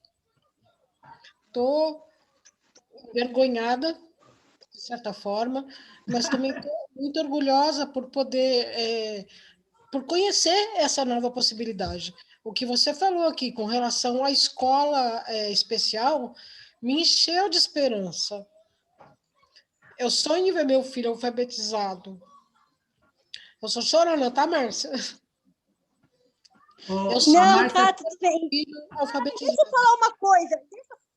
Speaker 5: Estou envergonhada, de certa forma, mas também estou muito orgulhosa por poder, por conhecer essa nova possibilidade. O que você falou aqui com relação à escola especial me encheu de esperança. Eu sonho em ver meu filho alfabetizado. Eu sou chorona, tá, Márcia?
Speaker 1: Não, tá, tudo bem.
Speaker 5: Deixa
Speaker 1: eu falar uma coisa.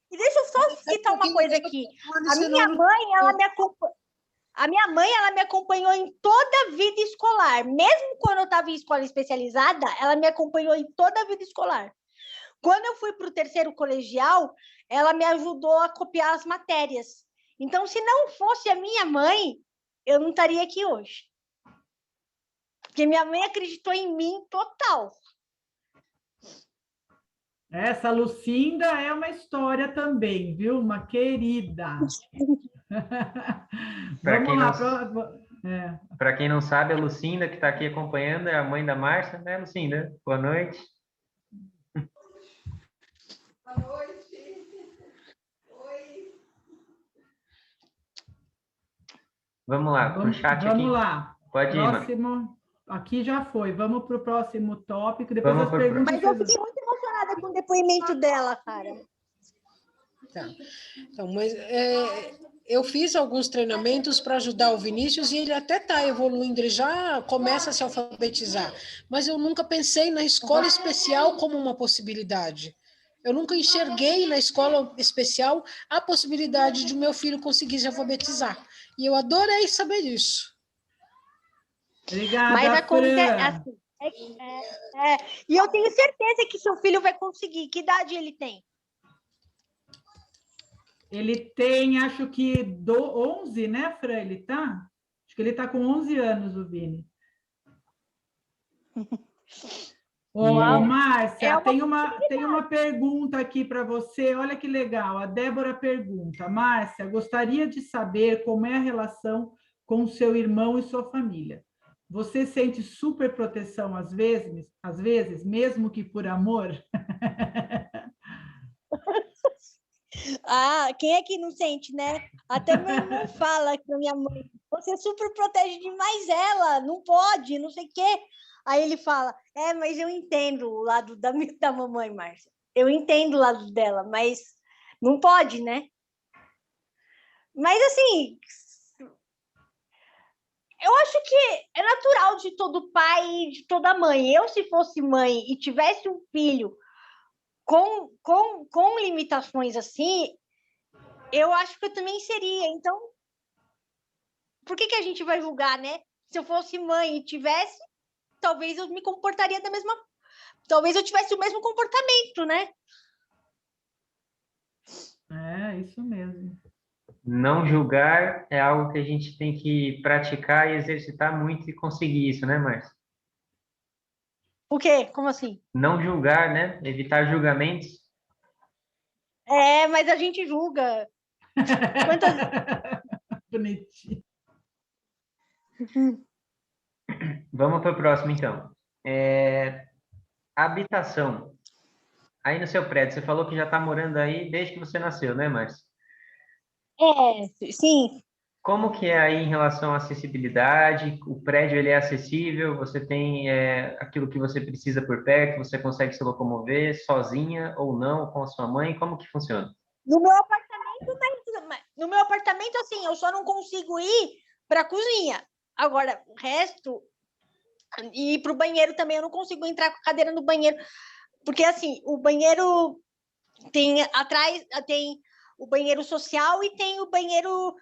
Speaker 1: Deixa eu só citar uma coisa aqui. A minha mãe, ela me acompanhou em toda a vida escolar. Mesmo quando eu estava em escola especializada, ela me acompanhou em toda a vida escolar. Quando eu fui para o terceiro colegial, ela me ajudou a copiar as matérias. Então, se não fosse a minha mãe, eu não estaria aqui hoje. Porque minha mãe acreditou em mim total.
Speaker 4: Essa Lucinda é uma história também, viu? Uma querida. Vamos lá.
Speaker 2: Para quem não sabe, a Lucinda, que está aqui acompanhando, é a mãe da Márcia, né, Lucinda? Boa noite.
Speaker 3: Boa noite. Oi.
Speaker 2: Vamos lá, para o chat aqui.
Speaker 4: Vamos lá.
Speaker 2: Pode ir,
Speaker 4: próximo. Aqui já foi. Vamos para o próximo tópico. Depois as perguntas.
Speaker 1: Mas eu fiquei muito emocionada com o depoimento dela, cara.
Speaker 5: Tá. Então, mas eu fiz alguns treinamentos para ajudar o Vinícius e ele até está evoluindo, ele já começa a se alfabetizar. Mas eu nunca pensei na escola especial como uma possibilidade. Eu nunca enxerguei na escola especial a possibilidade de o meu filho conseguir se alfabetizar. E eu adorei saber disso.
Speaker 4: Obrigada,
Speaker 1: mas acontece assim. E eu tenho certeza que seu filho vai conseguir. Que idade ele tem?
Speaker 4: Ele tem, acho que 11, né, Fran? Ele tá? Acho que ele tá com 11 anos, o Vini. Ô, Márcia, tem uma pergunta aqui para você. Olha que legal. A Débora pergunta: Márcia, gostaria de saber como é a relação com seu irmão e sua família. Você sente super proteção às vezes, mesmo que por amor?
Speaker 1: Ah, quem é que não sente, né? Até meu irmão fala com a minha mãe, você super protege demais ela, não pode, não sei o quê. Aí ele fala, mas eu entendo o lado da mamãe, Márcia. Eu entendo o lado dela, mas não pode, né? Mas, assim, eu acho que é natural de todo pai e de toda mãe. Eu, se fosse mãe e tivesse um filho com limitações assim, eu acho que eu também seria. Então, por que a gente vai julgar, né? Se eu fosse mãe e tivesse, talvez eu me comportaria da mesma... Talvez eu tivesse o mesmo comportamento, né?
Speaker 4: É, isso mesmo.
Speaker 2: Não julgar é algo que a gente tem que praticar e exercitar muito e conseguir isso, né, Márcia?
Speaker 1: O quê? Como assim?
Speaker 2: Não julgar, né? Evitar julgamentos.
Speaker 1: Mas a gente julga. Quantas...
Speaker 4: Bonitinho.
Speaker 2: Vamos para o próximo, então. Habitação. Aí no seu prédio, você falou que já está morando aí desde que você nasceu, né, Márcia?
Speaker 1: Sim.
Speaker 2: Como que é aí em relação à acessibilidade? O prédio, ele é acessível? Você tem aquilo que você precisa por perto? Você consegue se locomover sozinha ou não, com a sua mãe? Como que funciona?
Speaker 1: No meu apartamento, assim, eu só não consigo ir para a cozinha. Agora, o resto... E para o banheiro também, eu não consigo entrar com a cadeira no banheiro. Porque, assim, o banheiro tem atrás... Tem o banheiro social e tem o banheiro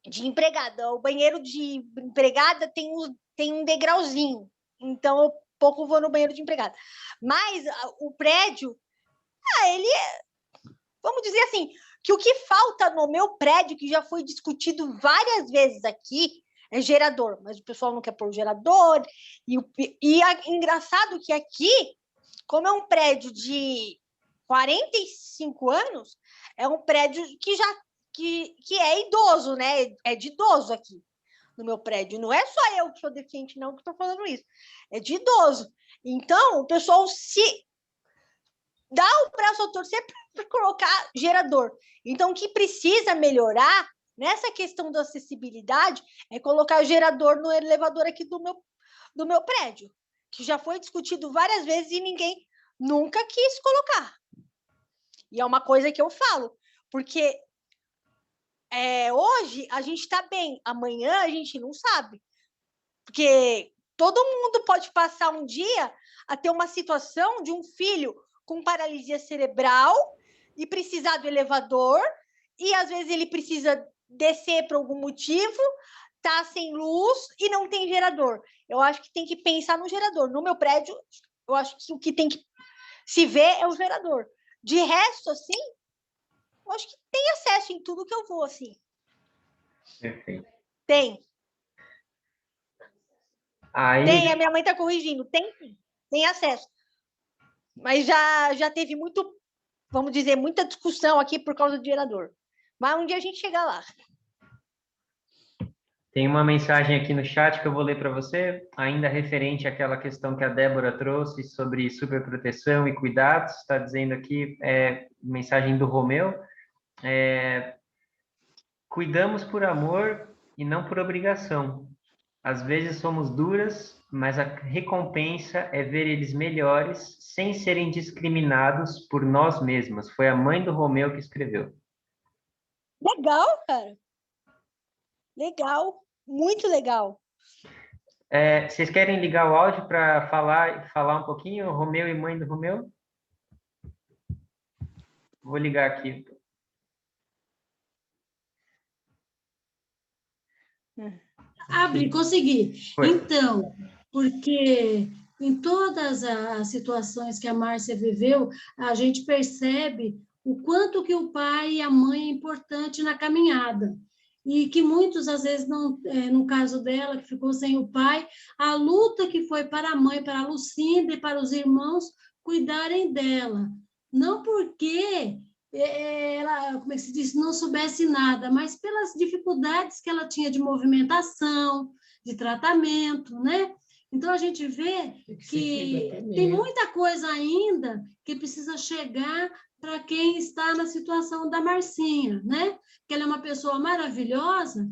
Speaker 1: de empregada. O banheiro de empregada tem um degrauzinho. Então, eu pouco vou no banheiro de empregada. Mas o prédio, ele é... Vamos dizer assim, que o que falta no meu prédio, que já foi discutido várias vezes aqui, é gerador. Mas o pessoal não quer pôr o gerador. E é engraçado que aqui, como é um prédio de 45 anos, é um prédio que é idoso, né? É de idoso aqui no meu prédio. Não é só eu que sou deficiente, não, que estou falando isso. É de idoso. Então, o pessoal se dá o braço ao torcer para colocar gerador. Então, o que precisa melhorar nessa questão da acessibilidade é colocar gerador no elevador aqui do meu prédio, que já foi discutido várias vezes e ninguém nunca quis colocar. E é uma coisa que eu falo, porque hoje a gente está bem, amanhã a gente não sabe. Porque todo mundo pode passar um dia a ter uma situação de um filho com paralisia cerebral e precisar do elevador, e às vezes ele precisa descer por algum motivo, tá sem luz e não tem gerador. Eu acho que tem que pensar no gerador. No meu prédio, eu acho que o que tem que se ver é o gerador. De resto, assim, eu acho que tem acesso em tudo que eu vou, assim.
Speaker 2: Perfeito.
Speaker 1: Tem.
Speaker 2: Aí...
Speaker 1: Tem, a minha mãe está corrigindo. Tem acesso. Mas já teve vamos dizer, muita discussão aqui por causa do gerador. Mas um dia a gente chega lá.
Speaker 2: Tem uma mensagem aqui no chat que eu vou ler para você, ainda referente àquela questão que a Débora trouxe sobre superproteção e cuidados. Está dizendo aqui, mensagem do Romeu, cuidamos por amor e não por obrigação. Às vezes somos duras, mas a recompensa é ver eles melhores sem serem discriminados por nós mesmos. Foi a mãe do Romeu que escreveu.
Speaker 1: Legal, cara. Legal. Muito legal.
Speaker 2: Vocês querem ligar o áudio para falar um pouquinho? Romeu e mãe do Romeu? Vou ligar aqui.
Speaker 6: Abre, consegui.
Speaker 2: Foi.
Speaker 6: Então, porque em todas as situações que a Márcia viveu, a gente percebe o quanto que o pai e a mãe é importante na caminhada. E que muitos, às vezes, não, no caso dela, que ficou sem o pai, a luta que foi para a mãe, para a Lucinda e para os irmãos cuidarem dela. Não porque ela, como é que se diz, não soubesse nada, mas pelas dificuldades que ela tinha de movimentação, de tratamento, né? Então, a gente vê que tem muita coisa ainda que precisa chegar para quem está na situação da Marcinha, né? Que ela é uma pessoa maravilhosa,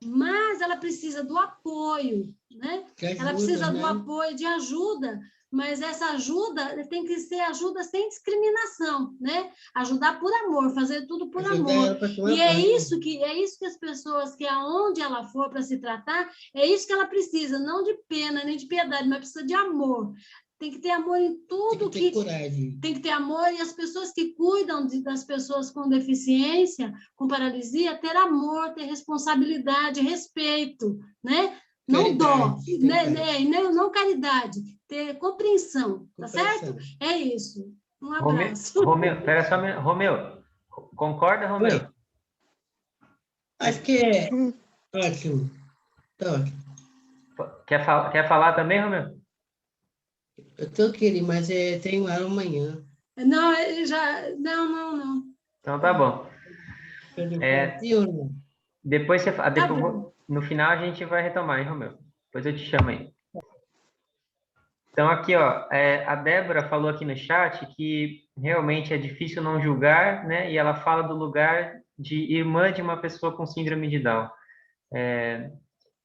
Speaker 6: mas ela precisa do apoio, né? Ela precisa do apoio, de ajuda, mas essa ajuda tem que ser ajuda sem discriminação, né? Ajudar por amor, fazer tudo por amor. E é isso que as pessoas, que aonde ela for para se tratar, é isso que ela precisa, não de pena, nem de piedade, mas precisa de amor. Tem que ter amor em tudo. Tem que ter coragem. Tem que ter amor, e as pessoas que cuidam das pessoas com deficiência, com paralisia, ter amor, ter responsabilidade, respeito, né? Não dó, né? Não caridade, ter compreensão, tá certo? É isso. Um abraço.
Speaker 2: Romeu, espera só, Romeu, concorda, Romeu?
Speaker 7: Oi. Acho que é ótimo. Tá ótimo.
Speaker 2: Quer falar também, Romeu?
Speaker 7: Eu tô querendo, mas tenho aula amanhã.
Speaker 6: Não, não.
Speaker 2: Então tá bom. Depois no final a gente vai retomar, hein, Romeu? Depois eu te chamo aí. Então aqui, ó, a Débora falou aqui no chat que realmente é difícil não julgar, né? E ela fala do lugar de irmã de uma pessoa com síndrome de Down.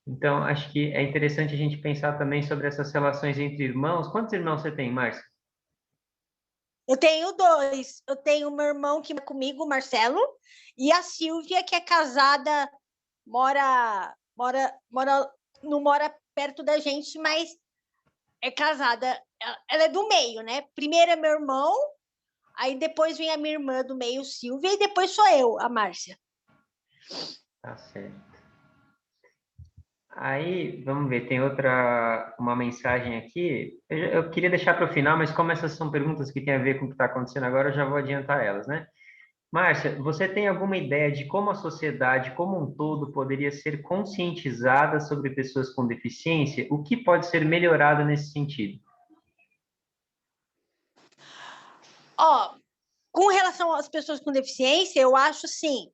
Speaker 2: Então, acho que é interessante a gente pensar também sobre essas relações entre irmãos. Quantos irmãos você tem, Márcia?
Speaker 1: Eu tenho 2. Eu tenho o meu irmão que mora comigo, o Marcelo, e a Silvia, que é casada, não mora perto da gente, mas é casada. Ela é do meio, né? Primeiro é meu irmão, aí depois vem a minha irmã do meio, Silvia, e depois sou eu, a Márcia.
Speaker 2: Tá certo. Aí, vamos ver, tem uma mensagem aqui. Eu queria deixar para o final, mas como essas são perguntas que têm a ver com o que está acontecendo agora, eu já vou adiantar elas, né? Márcia, você tem alguma ideia de como a sociedade como um todo poderia ser conscientizada sobre pessoas com deficiência? O que pode ser melhorado nesse sentido?
Speaker 1: Com relação às pessoas com deficiência, eu acho, sim,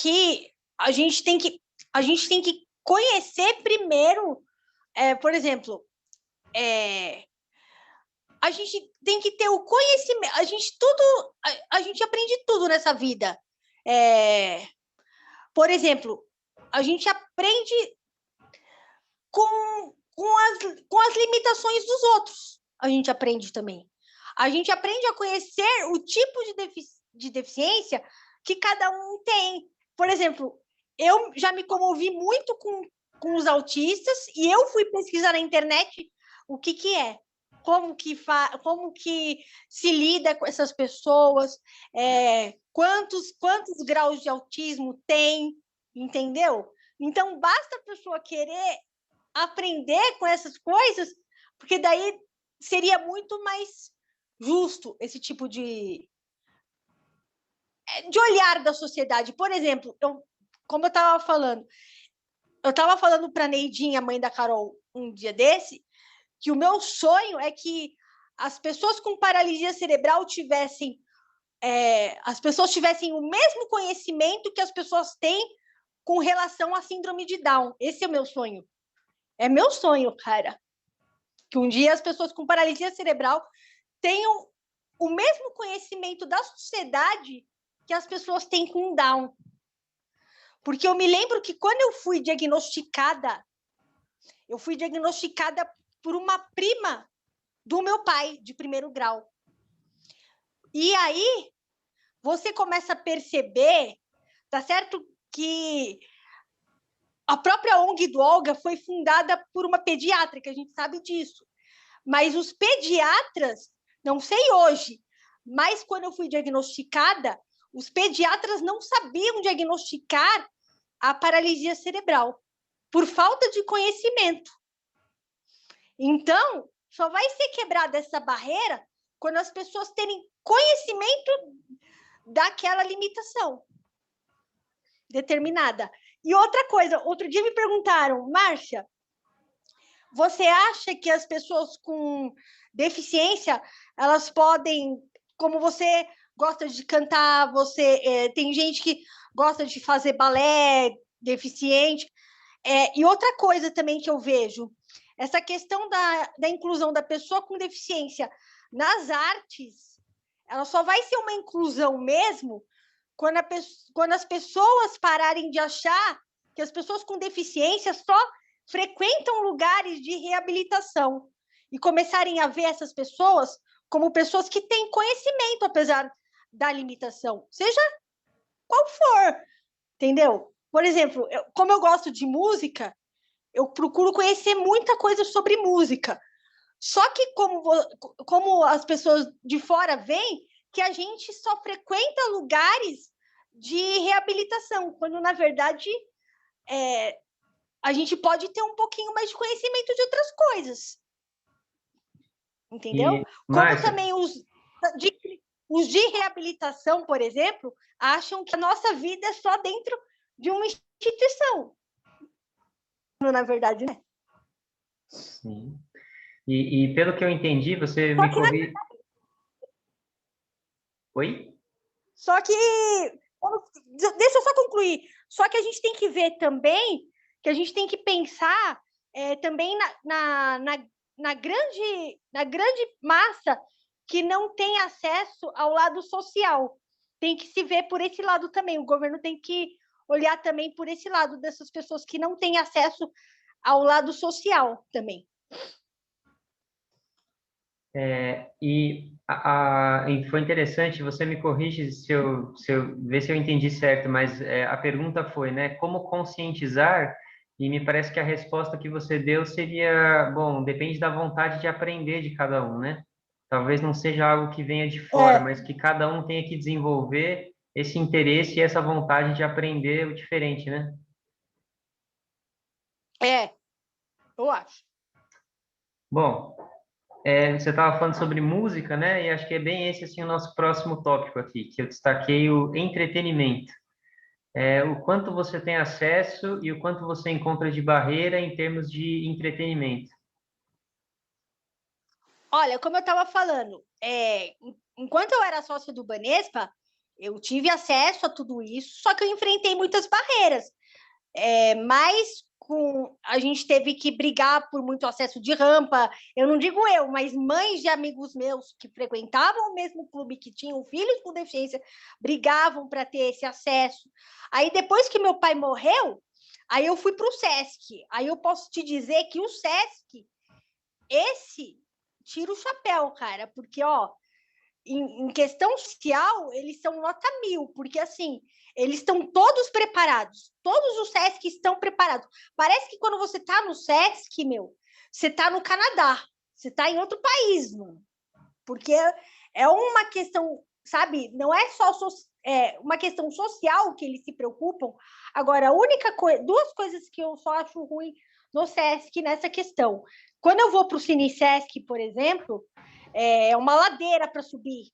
Speaker 1: que a gente tem que conhecer primeiro, por exemplo, a gente tem que ter o conhecimento. A gente aprende tudo nessa vida. Por exemplo, a gente aprende com as limitações dos outros. A gente aprende também. A gente aprende a conhecer o tipo de deficiência que cada um tem. Por exemplo, eu já me comovi muito com os autistas e eu fui pesquisar na internet o que é, como que se lida com essas pessoas, quantos graus de autismo tem, entendeu? Então, basta a pessoa querer aprender com essas coisas, porque daí seria muito mais justo esse tipo de olhar da sociedade. Por exemplo, como eu estava falando para a Neidinha, mãe da Carol, um dia desse, que o meu sonho é que as pessoas com paralisia cerebral tivessem o mesmo conhecimento que as pessoas têm com relação à síndrome de Down. Esse é o meu sonho. É meu sonho, cara. Que um dia as pessoas com paralisia cerebral tenham o mesmo conhecimento da sociedade que as pessoas têm com Down. Porque eu me lembro que quando eu fui diagnosticada por uma prima do meu pai, de 1º grau. E aí, você começa a perceber, tá certo, que a própria ONG do Olga foi fundada por uma pediatra, que a gente sabe disso. Mas os pediatras, não sei hoje, mas quando eu fui diagnosticada, os pediatras não sabiam diagnosticar a paralisia cerebral, por falta de conhecimento. Então, só vai ser quebrada essa barreira quando as pessoas terem conhecimento daquela limitação determinada. E outra coisa, outro dia me perguntaram, Márcia, você acha que as pessoas com deficiência, elas podem, como você gosta de cantar, tem gente que gosta de fazer balé deficiente, E outra coisa também que eu vejo, essa questão da inclusão da pessoa com deficiência nas artes, ela só vai ser uma inclusão mesmo quando as pessoas pararem de achar que as pessoas com deficiência só frequentam lugares de reabilitação e começarem a ver essas pessoas como pessoas que têm conhecimento, apesar da limitação, seja qual for, entendeu? Por exemplo, como eu gosto de música, eu procuro conhecer muita coisa sobre música. Só que como as pessoas de fora veem, que a gente só frequenta lugares de reabilitação, quando, na verdade, a gente pode ter um pouquinho mais de conhecimento de outras coisas. Entendeu? Como também os de reabilitação, por exemplo, acham que a nossa vida é só dentro de uma instituição. Na verdade, né?
Speaker 2: Sim. E pelo que eu entendi, você me corrige... Oi?
Speaker 1: Só que... Deixa eu só concluir. Só que a gente tem que ver também, que a gente tem que pensar também na grande massa que não tem acesso ao lado social. Tem que se ver por esse lado também. O governo tem que olhar também por esse lado dessas pessoas que não têm acesso ao lado social também.
Speaker 2: E foi interessante, você me corrige se eu ver se eu entendi certo, mas a pergunta foi, né, como conscientizar, e me parece que a resposta que você deu seria, bom, depende da vontade de aprender de cada um, né? Talvez não seja algo que venha de fora, mas que cada um tenha que desenvolver esse interesse e essa vontade de aprender o diferente, né?
Speaker 1: Eu acho.
Speaker 2: Bom, você estava falando sobre música, né? E acho que é bem esse assim, o nosso próximo tópico aqui, que eu destaquei o entretenimento. O quanto você tem acesso e o quanto você encontra de barreira em termos de entretenimento.
Speaker 1: Olha, como eu estava falando, enquanto eu era sócia do Banespa, eu tive acesso a tudo isso, só que eu enfrentei muitas barreiras. Mas a gente teve que brigar por muito acesso de rampa. Eu não digo eu, mas mães de amigos meus que frequentavam o mesmo clube, que tinham filhos com deficiência, brigavam para ter esse acesso. Aí, depois que meu pai morreu, aí eu fui para o SESC. Aí eu posso te dizer que o SESC, esse tira o chapéu, cara, porque, em questão social, eles são nota 1000, porque, assim, eles estão todos preparados. Todos os SESC estão preparados. Parece que quando você está no SESC, você está no Canadá. Você está em outro país, mano. Porque é uma questão, sabe? Não é só uma questão social que eles se preocupam. Agora, duas coisas que eu só acho ruim no SESC nessa questão. Quando eu vou para o Cine SESC, por exemplo, é uma ladeira para subir.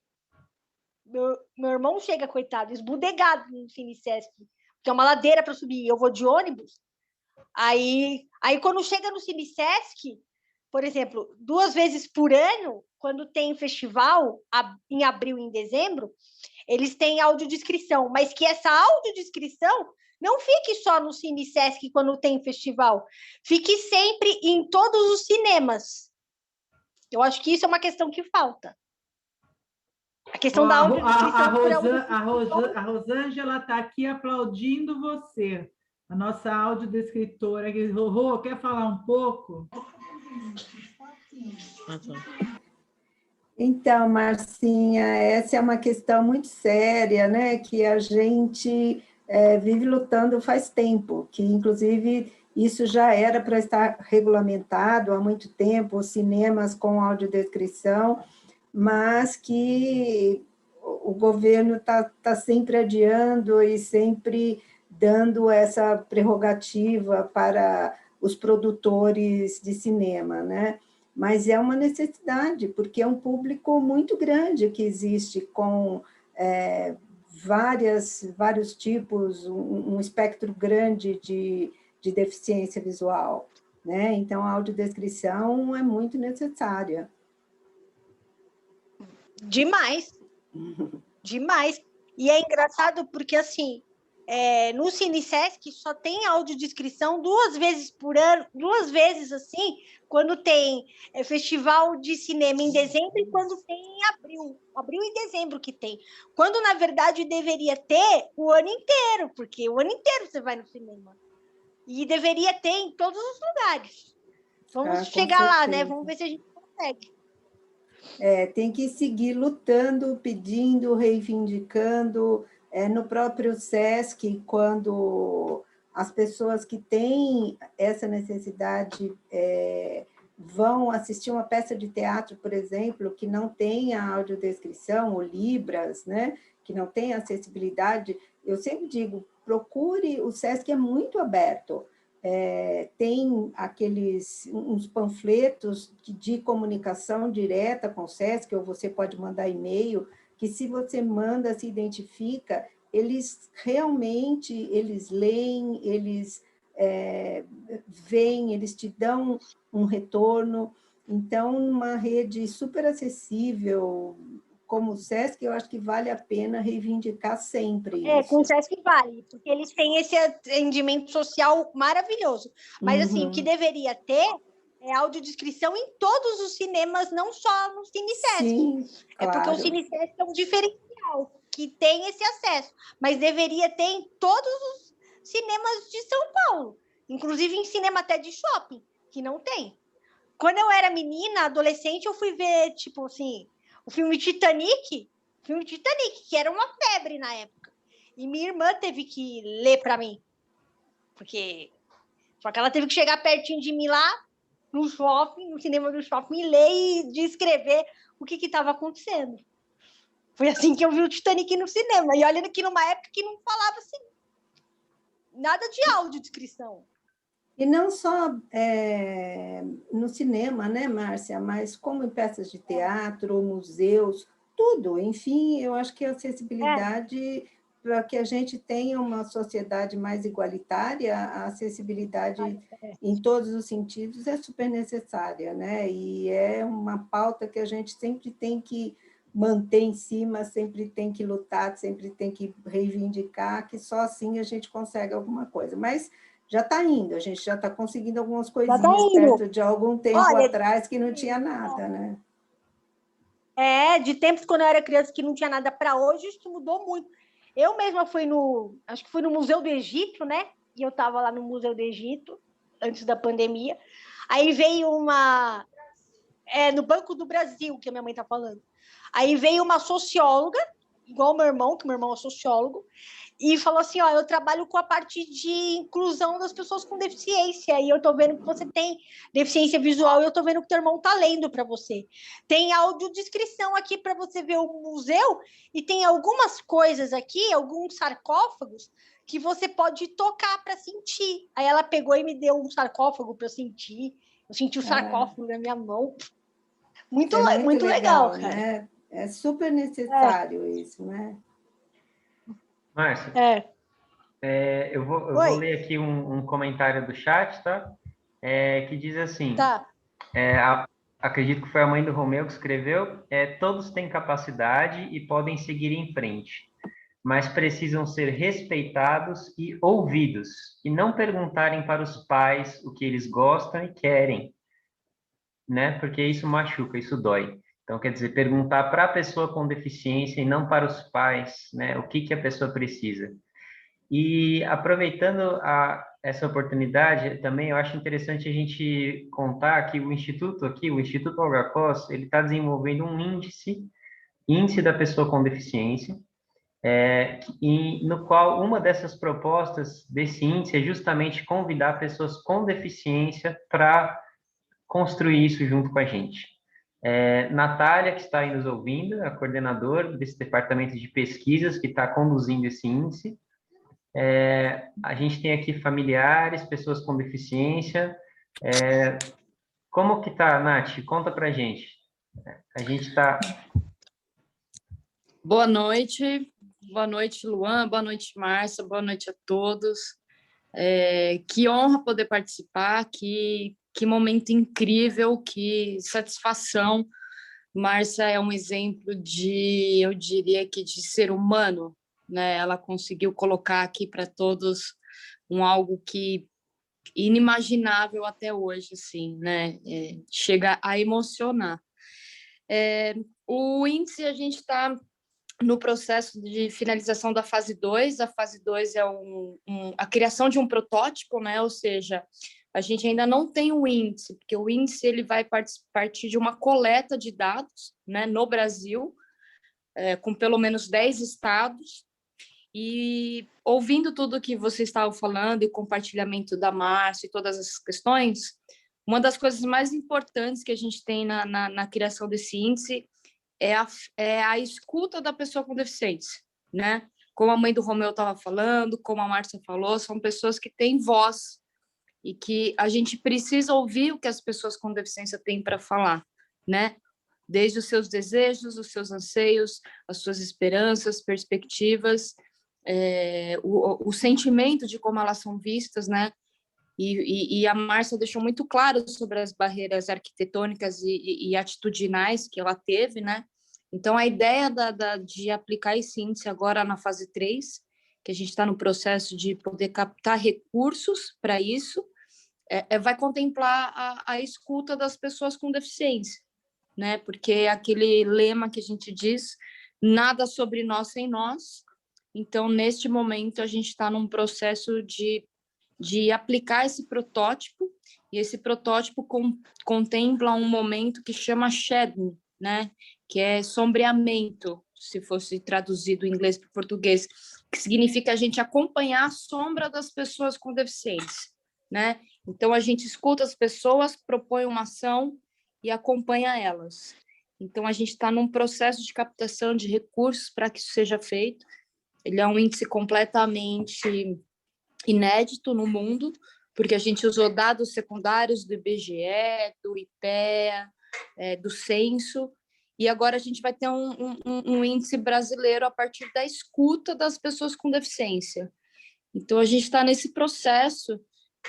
Speaker 1: Meu irmão chega, coitado, esbudegado no Cine SESC, porque é uma ladeira para subir. Eu vou de ônibus. Aí, quando chega no Cine SESC, por exemplo, 2 vezes por ano, quando tem festival, em abril e em dezembro, eles têm audiodescrição, mas que essa audiodescrição não fique só no Cine SESC quando tem festival, fique sempre em todos os cinemas. Eu acho que isso é uma questão que falta. A questão da audiodescrição.
Speaker 4: A Rosângela está aqui aplaudindo você, a nossa audiodescritora. Rô, quer falar um pouco?
Speaker 3: Então, Marcinha, essa é uma questão muito séria, né? Que a gente vive lutando faz tempo, que, inclusive, isso já era para estar regulamentado há muito tempo, os cinemas com audiodescrição, mas que o governo está sempre adiando e sempre dando essa prerrogativa para os produtores de cinema, né? Mas é uma necessidade, porque é um público muito grande que existe, com vários tipos, um espectro grande de deficiência visual, né? Então, a audiodescrição é muito necessária.
Speaker 1: Demais. Demais. E é engraçado porque, assim, no CineSesc só tem audiodescrição 2 vezes por ano, 2 vezes assim, quando tem festival de cinema em dezembro e quando tem em abril e dezembro que tem. Quando, na verdade, deveria ter o ano inteiro, porque o ano inteiro você vai no cinema. E deveria ter em todos os lugares. Vamos chegar lá, né? Vamos ver se a gente consegue.
Speaker 3: Tem que seguir lutando, pedindo, reivindicando. No próprio SESC, quando as pessoas que têm essa necessidade vão assistir uma peça de teatro, por exemplo, que não tem a audiodescrição, ou Libras, né? Que não tem acessibilidade, eu sempre digo, procure, o SESC é muito aberto. Tem uns panfletos de comunicação direta com o SESC, ou você pode mandar e-mail, que se você manda, se identifica, eles realmente, eles leem, eles veem, eles te dão um retorno. Então, uma rede super acessível, como o SESC, eu acho que vale a pena reivindicar sempre isso.
Speaker 1: Com o SESC vale, porque eles têm esse atendimento social maravilhoso. Mas, assim, o que deveria ter é audiodescrição em todos os cinemas, não só no CineSesc.
Speaker 3: Sim, claro.
Speaker 1: Porque o CineSesc é um diferencial, que tem esse acesso. Mas deveria ter em todos os cinemas de São Paulo. Inclusive em cinema até de shopping, que não tem. Quando eu era menina, adolescente, eu fui ver, tipo assim, o filme Titanic, que era uma febre na época. E minha irmã teve que ler para mim. Só que ela teve que chegar pertinho de mim lá, no shopping, no cinema do shopping, e ler e descrever o que estava acontecendo. Foi assim que eu vi o Titanic no cinema. E olha que numa época que não falava assim, nada de audiodescrição.
Speaker 3: E não só no cinema, né, Márcia, mas como em peças de teatro, museus, tudo. Enfim, eu acho que a acessibilidade, para que a gente tenha uma sociedade mais igualitária, a acessibilidade em todos os sentidos é super necessária, né? E é uma pauta que a gente sempre tem que manter em cima, sempre tem que lutar, sempre tem que reivindicar, que só assim a gente consegue alguma coisa. Mas já está indo, a gente já está conseguindo algumas coisinhas perto de algum tempo atrás que não tinha nada, né?
Speaker 1: De tempos quando eu era criança que não tinha nada para hoje, isso mudou muito. Eu mesma fui acho que fui no Museu do Egito, né? E eu estava lá no Museu do Egito, antes da pandemia. Aí veio no Banco do Brasil, que a minha mãe está falando. Aí veio uma socióloga, igual meu irmão, que meu irmão é sociólogo, e falou assim, eu trabalho com a parte de inclusão das pessoas com deficiência, e eu estou vendo que você tem deficiência visual, e eu estou vendo que teu irmão está lendo para você. Tem audiodescrição aqui para você ver o museu, e tem algumas coisas aqui, alguns sarcófagos, que você pode tocar para sentir. Aí ela pegou e me deu um sarcófago para eu sentir. Eu senti o sarcófago na minha mão. Muito legal, cara.
Speaker 3: Né? É super necessário isso, né?
Speaker 2: Márcia, eu vou ler aqui um comentário do chat, tá? Que diz assim, acredito que foi a mãe do Romeu que escreveu, todos têm capacidade e podem seguir em frente, mas precisam ser respeitados e ouvidos, e não perguntarem para os pais o que eles gostam e querem, né? Porque isso machuca, isso dói. Então, quer dizer, perguntar para a pessoa com deficiência e não para os pais, né, o que a pessoa precisa. E aproveitando essa oportunidade, também eu acho interessante a gente contar que o Instituto Olga Cos, ele está desenvolvendo um índice da pessoa com deficiência, no qual uma dessas propostas desse índice é justamente convidar pessoas com deficiência para construir isso junto com a gente. Natália, que está aí nos ouvindo, a coordenadora desse departamento de pesquisas que está conduzindo esse índice. A gente tem aqui familiares, pessoas com deficiência. Como que tá, Nath? Conta pra gente. A gente está...
Speaker 8: Boa noite, Luan, boa noite, Márcia, boa noite a todos. Que honra poder participar, que momento incrível, que satisfação. Márcia é um exemplo eu diria que de ser humano, né? Ela conseguiu colocar aqui para todos algo que inimaginável até hoje, assim, né? Chega a emocionar. O índice, a gente está no processo de finalização da fase 2. A fase 2 é a criação de um protótipo, né? Ou seja, a gente ainda não tem o índice, porque o índice ele vai partir de uma coleta de dados, né, no Brasil, com pelo menos 10 estados. E ouvindo tudo que vocês estavam falando e o compartilhamento da Márcia e todas essas questões, uma das coisas mais importantes que a gente tem na criação desse índice é a escuta da pessoa com deficiência, né? Como a mãe do Romeu estava falando, como a Márcia falou, são pessoas que têm voz e que a gente precisa ouvir o que as pessoas com deficiência têm para falar, né? Desde os seus desejos, os seus anseios, as suas esperanças, perspectivas, o sentimento de como elas são vistas, né? E a Márcia deixou muito claro sobre as barreiras arquitetônicas e atitudinais que ela teve, né? Então, a ideia de aplicar esse índice agora na fase 3, que a gente está no processo de poder captar recursos para isso, vai contemplar a escuta das pessoas com deficiência, né? Porque aquele lema que a gente diz, nada sobre nós sem nós. Então, neste momento, a gente está num processo de aplicar esse protótipo, e esse protótipo contempla um momento que chama shading, né? Que é sombreamento, se fosse traduzido em inglês para o português, que significa a gente acompanhar a sombra das pessoas com deficiência, né? Então, a gente escuta as pessoas, propõe uma ação e acompanha elas. Então, a gente está num processo de captação de recursos para que isso seja feito. Ele é um índice completamente inédito no mundo, porque a gente usou dados secundários do IBGE, do IPEA, do Censo, e agora a gente vai ter um índice brasileiro a partir da escuta das pessoas com deficiência. Então, a gente está nesse processo,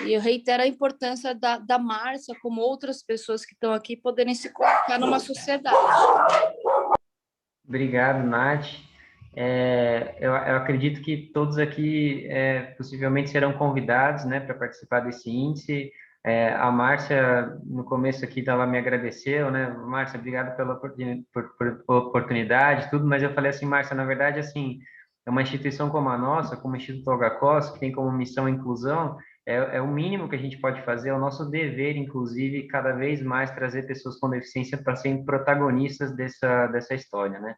Speaker 8: e eu reitero a importância da Márcia, como outras pessoas que estão aqui, poderem se colocar numa sociedade.
Speaker 2: Obrigado, Nath. Eu acredito que todos aqui possivelmente serão convidados, né, para participar desse índice. A Márcia, no começo aqui, ela me agradeceu, né? Márcia, obrigado pela oportunidade, tudo, mas eu falei assim, Márcia, na verdade, assim, é uma instituição como a nossa, como o Instituto Olga Costa, que tem como missão a inclusão, é o mínimo que a gente pode fazer, é o nosso dever, inclusive, cada vez mais trazer pessoas com deficiência para serem protagonistas dessa história, né?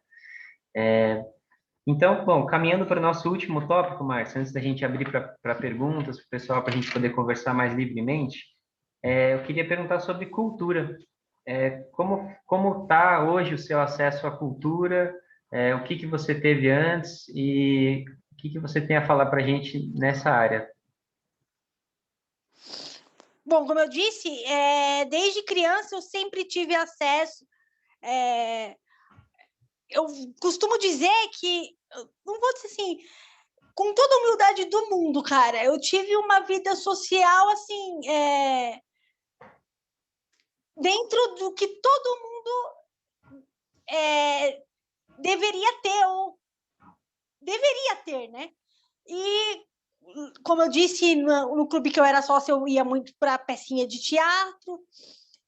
Speaker 2: Então, bom, caminhando para o nosso último tópico, Márcia, antes da gente abrir para perguntas para o pessoal, para a gente poder conversar mais livremente, eu queria perguntar sobre cultura. Como está hoje o seu acesso à cultura? O que você teve antes e o que você tem a falar para a gente nessa área?
Speaker 1: Bom, como eu disse, desde criança eu sempre tive acesso. Eu costumo dizer que, não vou dizer assim, com toda a humildade do mundo, cara, eu tive uma vida social, assim, dentro do que todo mundo deveria ter, ou deveria ter, né? E, como eu disse, no clube que eu era sócia, eu ia muito para pecinha de teatro,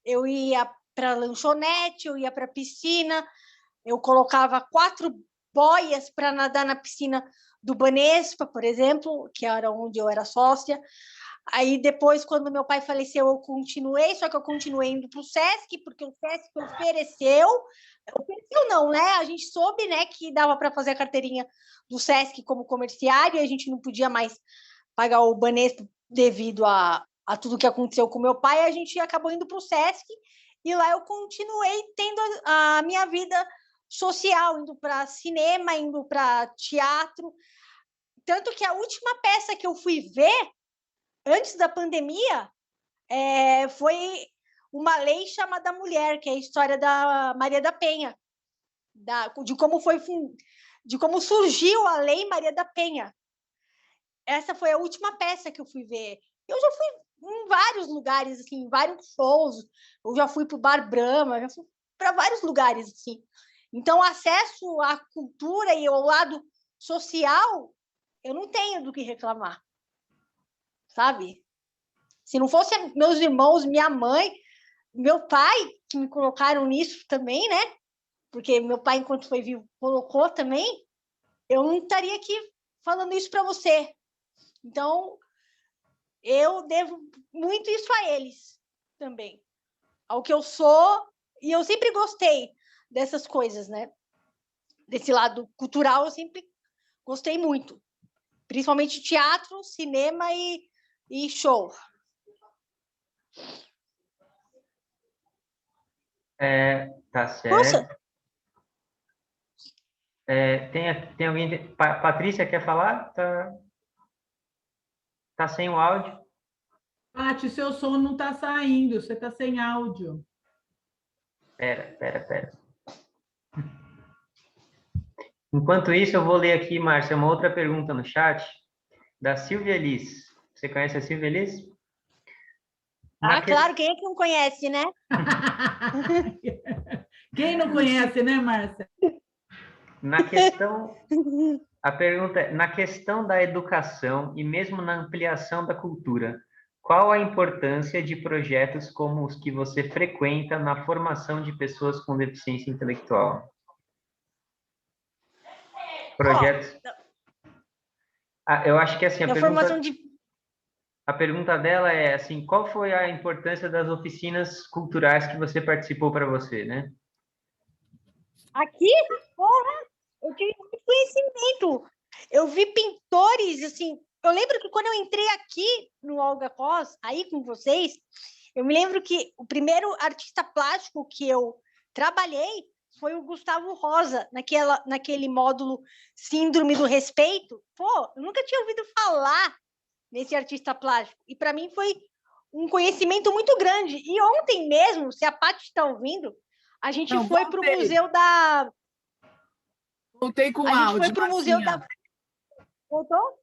Speaker 1: eu ia para lanchonete, eu ia para piscina, eu colocava 4 boias para nadar na piscina do Banespa, por exemplo, que era onde eu era sócia. Aí, depois, quando meu pai faleceu, eu continuei, só que eu continuei indo para o SESC, porque o SESC ofereceu não, né? A gente soube, né, que dava para fazer a carteirinha do SESC como comerciário, e a gente não podia mais pagar o Banespa devido a tudo que aconteceu com meu pai, a gente acabou indo para o SESC, e lá eu continuei tendo a minha vida social, indo para cinema, indo para teatro. Tanto que a última peça que eu fui ver, antes da pandemia, foi Uma Lei Chamada Mulher, que é a história da Maria da Penha, de como surgiu a Lei Maria da Penha. Essa foi a última peça que eu fui ver. Eu já fui em vários lugares, assim, em vários shows. Eu já fui para o Bar Brahma, já fui para vários lugares, assim. Então, acesso à cultura e ao lado social, eu não tenho do que reclamar, sabe? Se não fosse meus irmãos, minha mãe, meu pai, que me colocaram nisso também, né? Porque meu pai, enquanto foi vivo, colocou também, eu não estaria aqui falando isso para você. Então, eu devo muito isso a eles também. Ao que eu sou, e eu sempre gostei dessas coisas, né? Desse lado cultural, eu sempre gostei muito. Principalmente teatro, cinema e show.
Speaker 2: Tá certo.
Speaker 1: Nossa.
Speaker 2: Tem alguém... Patrícia, quer falar? Tá sem o áudio.
Speaker 4: Paty, seu som não está saindo, você está sem áudio.
Speaker 2: Pera. Enquanto isso, eu vou ler aqui, Márcia, uma outra pergunta no chat, da Silvia Elis. Você conhece a Silvia Elis?
Speaker 1: Claro, quem é que não conhece, né?
Speaker 4: Quem não conhece, né, Márcia?
Speaker 2: A pergunta é, na questão da educação e mesmo na ampliação da cultura, qual a importância de projetos como os que você frequenta na formação de pessoas com deficiência intelectual? Projetos... eu acho que assim, a pergunta dela é assim, qual foi a importância das oficinas culturais que você participou para você, né?
Speaker 1: Aqui, porra, eu tive muito conhecimento. Eu vi pintores, assim, eu lembro que quando eu entrei aqui no Olga Cos, aí com vocês, eu me lembro que o primeiro artista plástico que eu trabalhei foi o Gustavo Rosa, naquele módulo Síndrome do Respeito. Pô, eu nunca tinha ouvido falar nesse artista plástico. E para mim foi um conhecimento muito grande. E ontem mesmo, se a Paty está ouvindo, a gente foi para o museu da...
Speaker 9: Voltei com o áudio,
Speaker 1: A gente foi para o museu da... Voltou?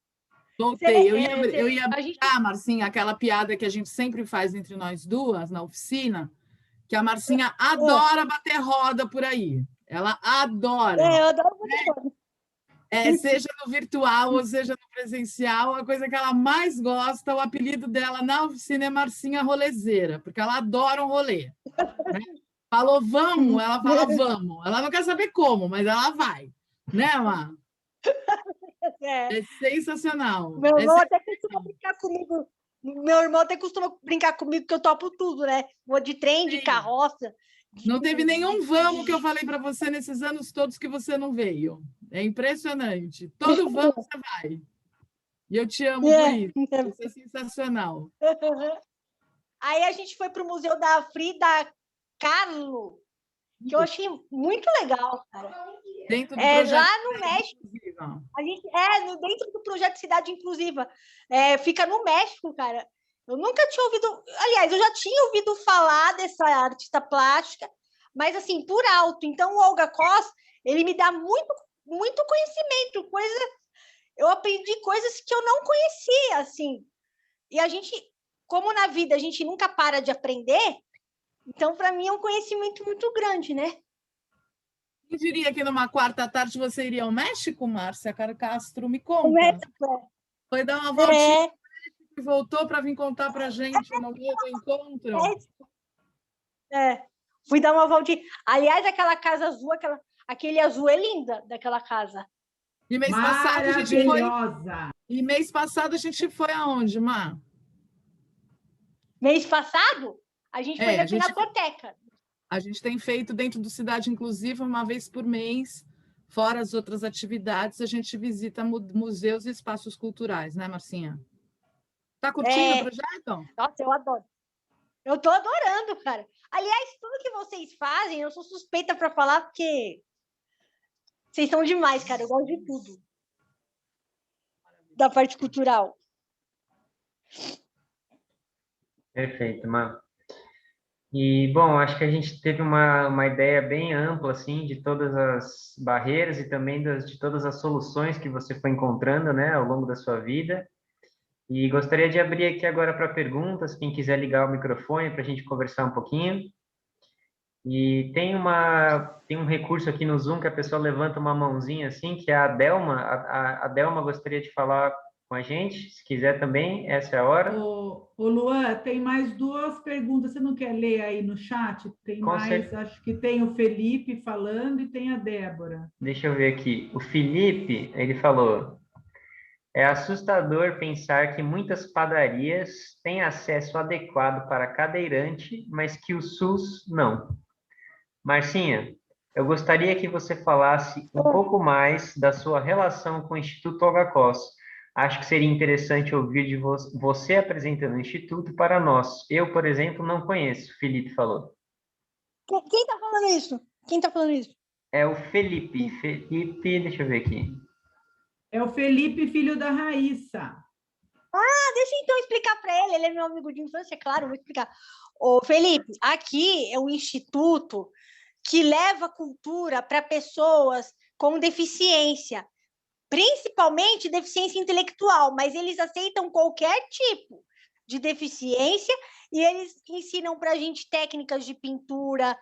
Speaker 9: Voltei. Eu ia brincar, Marcinha, aquela piada que a gente sempre faz entre nós duas, na oficina, que a Marcinha adora bater roda por aí. Ela adora.
Speaker 1: Eu adoro bater roda.
Speaker 9: Seja no virtual ou seja no presencial, a coisa que ela mais gosta, o apelido dela na oficina é Marcinha Rolezeira, porque ela adora um rolê. Né? Falou vamos, ela fala vamos. Ela não quer saber como, mas ela vai. Né, Má? É sensacional.
Speaker 1: Meu irmão até costuma brincar comigo. Meu irmão até costuma brincar comigo que eu topo tudo, né? Vou de trem, de carroça.
Speaker 9: Não teve nenhum vamos que eu falei para você nesses anos todos que você não veio. É impressionante. Todo vamos você vai. E eu te amo por isso. Isso é sensacional.
Speaker 1: Aí a gente foi para o Museu da Frida Kahlo, que eu achei muito legal, cara.
Speaker 9: Dentro do projeto
Speaker 1: lá no México. A gente, dentro do projeto Cidade Inclusiva. Fica no México, cara. Eu nunca tinha ouvido... Aliás, eu já tinha ouvido falar dessa artista plástica, mas, assim, por alto. Então, o Olga Cos, ele me dá muito, muito conhecimento. Eu aprendi coisas que eu não conhecia, assim. E a gente, como na vida a gente nunca para de aprender, então, para mim, é um conhecimento muito grande, né?
Speaker 9: Eu diria que numa quarta tarde você iria ao México, Márcia Castro? Me conta.
Speaker 1: México,
Speaker 9: Foi dar uma voltinha e voltou para vir contar para a gente no meio do encontro.
Speaker 1: Fui dar uma voltinha. Aliás, aquela casa azul, aquele azul é linda daquela casa.
Speaker 9: E mês passado a gente foi. E mês passado a gente foi aonde, Má?
Speaker 1: Mês passado a gente foi na Pinacoteca.
Speaker 9: A gente tem feito dentro do Cidade Inclusiva uma vez por mês, fora as outras atividades, a gente visita museus e espaços culturais, né, Marcinha? Tá curtindo o projeto?
Speaker 1: Nossa, eu adoro. Eu tô adorando, cara. Aliás, tudo que vocês fazem, eu sou suspeita para falar, porque vocês são demais, cara. Eu gosto de tudo. Da parte cultural.
Speaker 2: Perfeito, Má. E, bom, acho que a gente teve uma ideia bem ampla, assim, de todas as barreiras e também de todas as soluções que você foi encontrando, né, ao longo da sua vida. E gostaria de abrir aqui agora para perguntas, quem quiser ligar o microfone para a gente conversar um pouquinho. E tem um recurso aqui no Zoom que a pessoa levanta uma mãozinha assim, que é a Delma. A Delma gostaria de falar com a gente, se quiser também, essa é a hora.
Speaker 4: Ô, Luan, tem mais duas perguntas. Você não quer ler aí no chat? Tem
Speaker 2: Com
Speaker 4: mais,
Speaker 2: certeza.
Speaker 4: acho que tem o Felipe falando e tem a Débora.
Speaker 2: Deixa eu ver aqui. O Felipe, ele falou: é assustador pensar que muitas padarias têm acesso adequado para cadeirante, mas que o SUS não. Marcinha, eu gostaria que você falasse um pouco mais da sua relação com o Instituto HCOS. Acho que seria interessante ouvir de você apresentando o Instituto para nós. Eu, por exemplo, não conheço, o Felipe falou.
Speaker 1: Quem está falando isso? Quem está falando isso?
Speaker 2: É o Felipe. Felipe, deixa eu ver aqui.
Speaker 4: É o Felipe, filho da Raíssa.
Speaker 1: Deixa eu então explicar para ele. Ele é meu amigo de infância, claro, vou explicar. Ô, Felipe, aqui é um instituto que leva cultura para pessoas com deficiência, principalmente deficiência intelectual, mas eles aceitam qualquer tipo de deficiência e eles ensinam para a gente técnicas de pintura.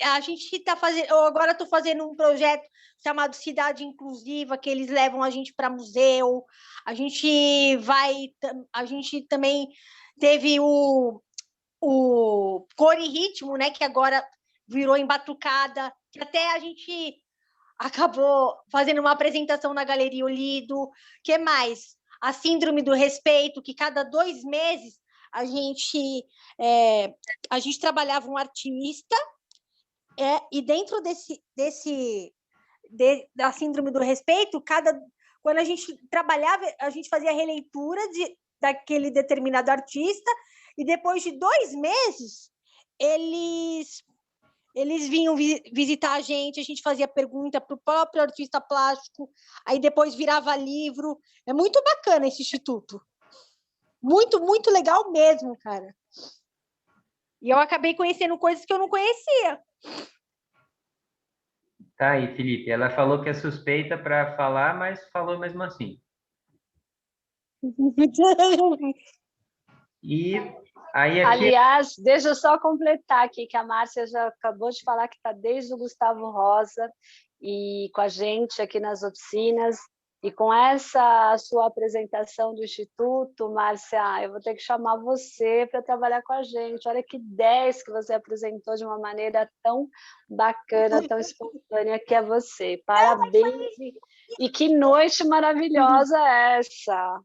Speaker 1: A gente está fazendo, eu agora estou fazendo um projeto chamado Cidade Inclusiva, que eles levam a gente para museu. A gente também teve o Cor e Ritmo, né, que agora virou em Batucada, que até a gente acabou fazendo uma apresentação na Galeria Olido. Que mais? A Síndrome do Respeito, que cada 2 meses a gente trabalhava um artista, e dentro da Síndrome do Respeito, quando a gente trabalhava, a gente fazia a releitura daquele determinado artista, e depois de 2 meses, eles vinham visitar a gente fazia pergunta para o próprio artista plástico, aí depois virava livro. É muito bacana esse instituto. Muito, muito legal mesmo, cara. E eu acabei conhecendo coisas que eu não conhecia.
Speaker 2: Tá aí, Felipe. Ela falou que é suspeita para falar, mas falou mesmo assim. E aí aqui...
Speaker 10: Aliás, deixa eu só completar aqui, que a Márcia já acabou de falar que está desde o Gustavo Rosa e com a gente aqui nas oficinas. E com essa sua apresentação do Instituto, Márcia, eu vou ter que chamar você para trabalhar com a gente. Olha que 10 que você apresentou de uma maneira tão bacana, tão espontânea que é você. Parabéns! E que noite maravilhosa é essa!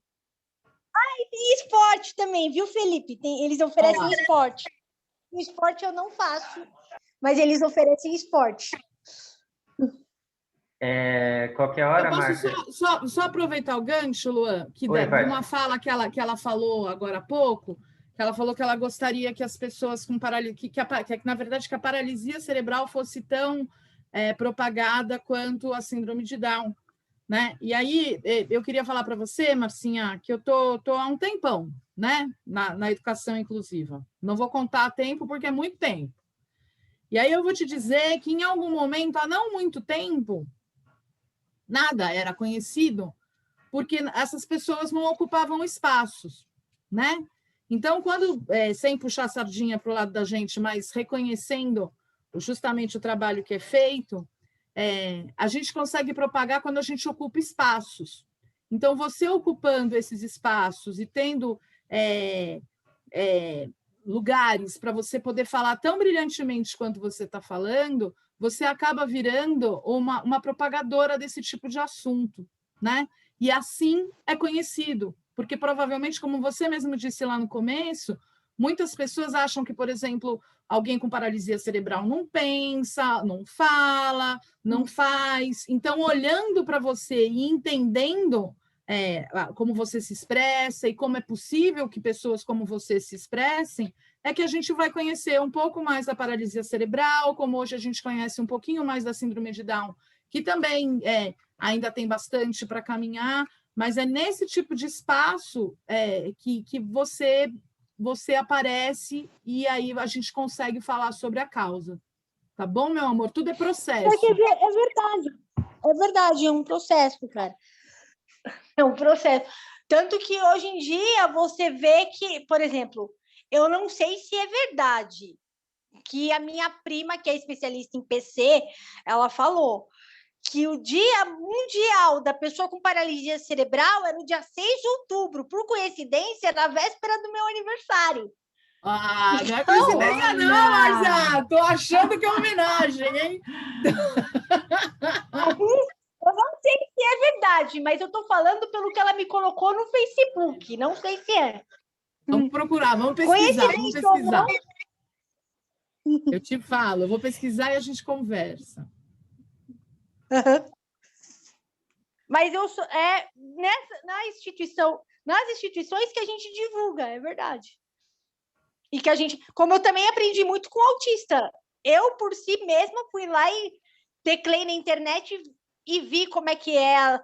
Speaker 1: E tem esporte também, viu, Felipe? Eles oferecem esporte. O esporte eu não faço, mas eles oferecem esporte.
Speaker 2: Qualquer hora, Márcia.
Speaker 9: Eu posso só aproveitar o gancho, Luan, de uma fala que ela falou agora há pouco, que ela falou que ela gostaria que as pessoas com paralisia, que na verdade que a paralisia cerebral fosse tão propagada quanto a síndrome de Down, né? E aí eu queria falar para você, Marcinha, que eu tô há um tempão, né, na educação inclusiva. Não vou contar tempo porque é muito tempo. E aí eu vou te dizer que em algum momento, há não muito tempo, nada era conhecido, porque essas pessoas não ocupavam espaços, né? Então, quando, sem puxar a sardinha para o lado da gente, mas reconhecendo justamente o trabalho que é feito, a gente consegue propagar quando a gente ocupa espaços. Então, você ocupando esses espaços e tendo lugares para você poder falar tão brilhantemente quanto você está falando, você acaba virando uma propagadora desse tipo de assunto, né? E assim é conhecido, porque provavelmente, como você mesmo disse lá no começo, muitas pessoas acham que, por exemplo, alguém com paralisia cerebral não pensa, não fala, não faz. Então, olhando para você e entendendo como você se expressa e como é possível que pessoas como você se expressem, é que a gente vai conhecer um pouco mais da paralisia cerebral, como hoje a gente conhece um pouquinho mais da síndrome de Down, que também ainda tem bastante para caminhar, mas é nesse tipo de espaço que você aparece e aí a gente consegue falar sobre a causa. Tá bom, meu amor? Tudo é processo.
Speaker 1: É verdade, é um processo, cara. É um processo. Tanto que hoje em dia você vê que, por exemplo, eu não sei se é verdade, que a minha prima, que é especialista em PC, ela falou que o Dia Mundial da Pessoa com Paralisia Cerebral é no dia 6 de outubro. Por coincidência, na véspera do meu aniversário.
Speaker 9: Ah, não é coincidência não, Marcia! Tô achando que é homenagem, hein?
Speaker 1: Eu não sei se é verdade, mas eu tô falando pelo que ela me colocou no Facebook. Não sei se é.
Speaker 9: Vamos procurar, vamos pesquisar, vamos pesquisar. Eu te falo, eu vou pesquisar e a gente conversa.
Speaker 1: Mas nas instituições que a gente divulga, é verdade. E que a gente, como eu também aprendi muito com autista, eu por si mesma fui lá e teclei na internet e vi como é que é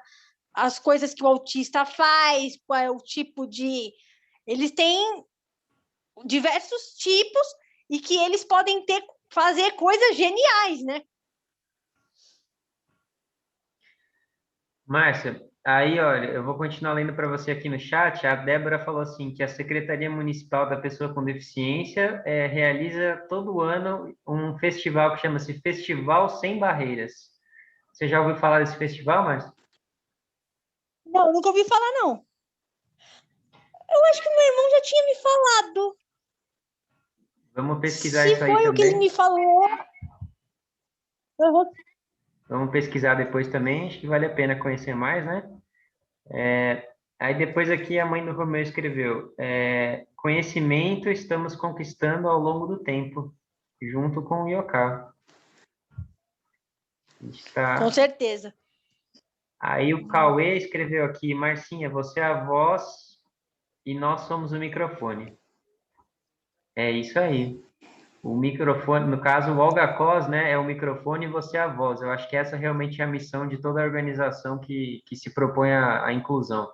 Speaker 1: as coisas que o autista faz, qual é o tipo de... Eles têm diversos tipos e que eles podem fazer coisas geniais, né?
Speaker 2: Márcia, aí, olha, eu vou continuar lendo para você aqui no chat. A Débora falou assim que a Secretaria Municipal da Pessoa com Deficiência realiza todo ano um festival que chama-se Festival Sem Barreiras. Você já ouviu falar desse festival, Márcia?
Speaker 1: Não, nunca ouvi falar, não. Eu acho que o meu irmão já tinha me falado.
Speaker 2: Vamos pesquisar isso aí também. Se
Speaker 1: foi o que ele me falou... Uhum.
Speaker 2: Vamos pesquisar depois também, acho que vale a pena conhecer mais, né? Aí depois aqui a mãe do Romeu escreveu, conhecimento estamos conquistando ao longo do tempo, junto com o Yoká.
Speaker 1: Com certeza.
Speaker 2: Aí o Cauê escreveu aqui, Marcinha, você é a voz e nós somos o microfone. É isso aí. O microfone, no caso, o Olga Cos, né, é o microfone e você é a voz. Eu acho que essa realmente é a missão de toda a organização que se propõe a inclusão.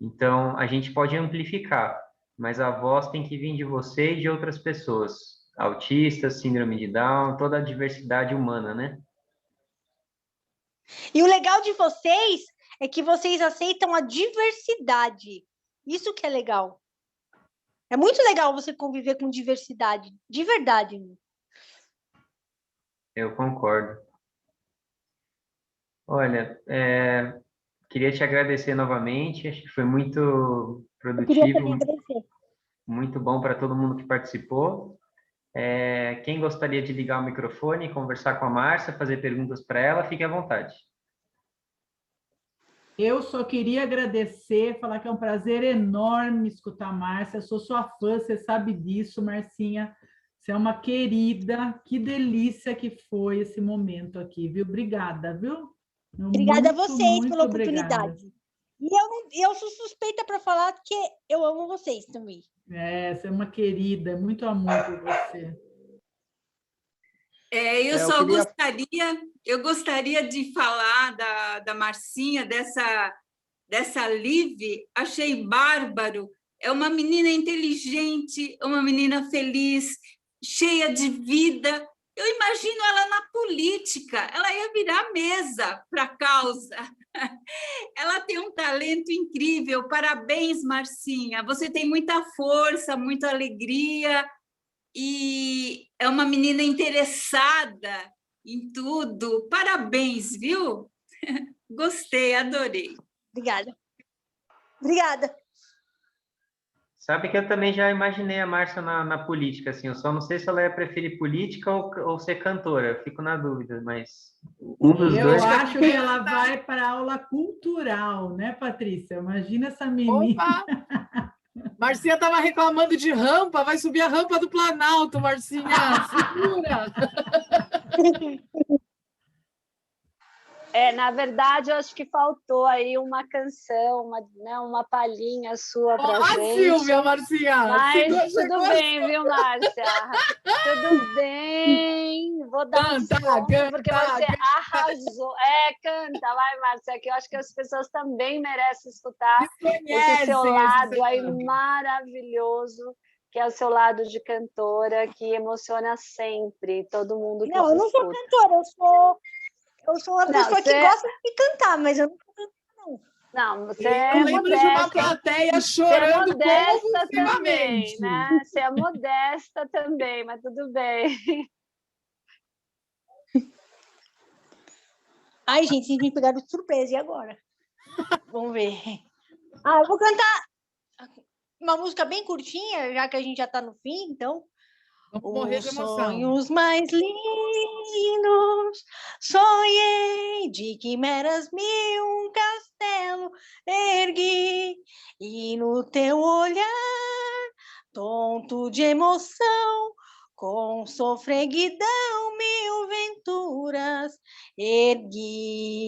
Speaker 2: Então, a gente pode amplificar, mas a voz tem que vir de você e de outras pessoas. Autistas, síndrome de Down, toda a diversidade humana, né?
Speaker 1: E o legal de vocês é que vocês aceitam a diversidade. Isso que é legal. É muito legal você conviver com diversidade, de verdade.
Speaker 2: Eu concordo. Olha, queria te agradecer novamente, acho que foi muito produtivo, muito bom para todo mundo que participou. Quem gostaria de ligar o microfone, conversar com a Márcia, fazer perguntas para ela, fique à vontade.
Speaker 4: Eu só queria agradecer, falar que é um prazer enorme escutar a Márcia, eu sou sua fã, você sabe disso, Marcinha, você é uma querida, que delícia que foi esse momento aqui, viu? Obrigada, viu?
Speaker 1: Obrigada a vocês pela oportunidade. E eu sou suspeita para falar que eu amo vocês também.
Speaker 4: Você é uma querida, muito amor por você.
Speaker 11: Eu gostaria de falar da Marcinha, dessa Liv, achei bárbaro. É uma menina inteligente, uma menina feliz, cheia de vida. Eu imagino ela na política, ela ia virar mesa para a causa. Ela tem um talento incrível. Parabéns, Marcinha. Você tem muita força, muita alegria e é uma menina interessada em tudo. Parabéns, viu? Gostei, adorei.
Speaker 1: Obrigada. Obrigada.
Speaker 2: Sabe que eu também já imaginei a Márcia na política, assim, eu só não sei se ela ia preferir política ou ser cantora, eu fico na dúvida, mas um dos dois...
Speaker 4: Eu acho que ela vai para a aula cultural, né, Patrícia? Imagina essa menina.
Speaker 9: Opa! Marcinha estava reclamando de rampa, vai subir a rampa do Planalto, Marcinha, segura!
Speaker 10: Na verdade, eu acho que faltou aí uma canção, uma palhinha sua para gente.
Speaker 9: Silvia, Marcinha!
Speaker 10: Mas tudo bem, viu, Márcia? Tudo bem. Vou dar um som, porque você arrasou. Canta, vai, Márcia, que eu acho que as pessoas também merecem escutar esse seu lado aí maravilhoso, que é o seu lado de cantora, que emociona sempre todo mundo que
Speaker 1: eu não sou cantora, eu sou uma pessoa que gosta de cantar, mas eu não sou cantora, não.
Speaker 10: Não, você
Speaker 9: Eu
Speaker 10: é
Speaker 9: lembro de uma
Speaker 10: modesta.
Speaker 9: plateia
Speaker 10: Você é
Speaker 9: chorando
Speaker 10: modesta também,
Speaker 9: convulsivamente.
Speaker 10: né? Você é modesta também, mas tudo bem.
Speaker 1: Ai, gente, vocês me pegaram de surpresa, e agora? Vamos ver. Eu vou cantar uma música bem curtinha, já que a gente já está no fim, então.
Speaker 9: Vamos morrer de emoção.
Speaker 1: Sonhos mais lindos, sonhei de quimeras mil, um castelo ergui, e no teu olhar, tonto de emoção, com sofreguidão, mil venturas ergui.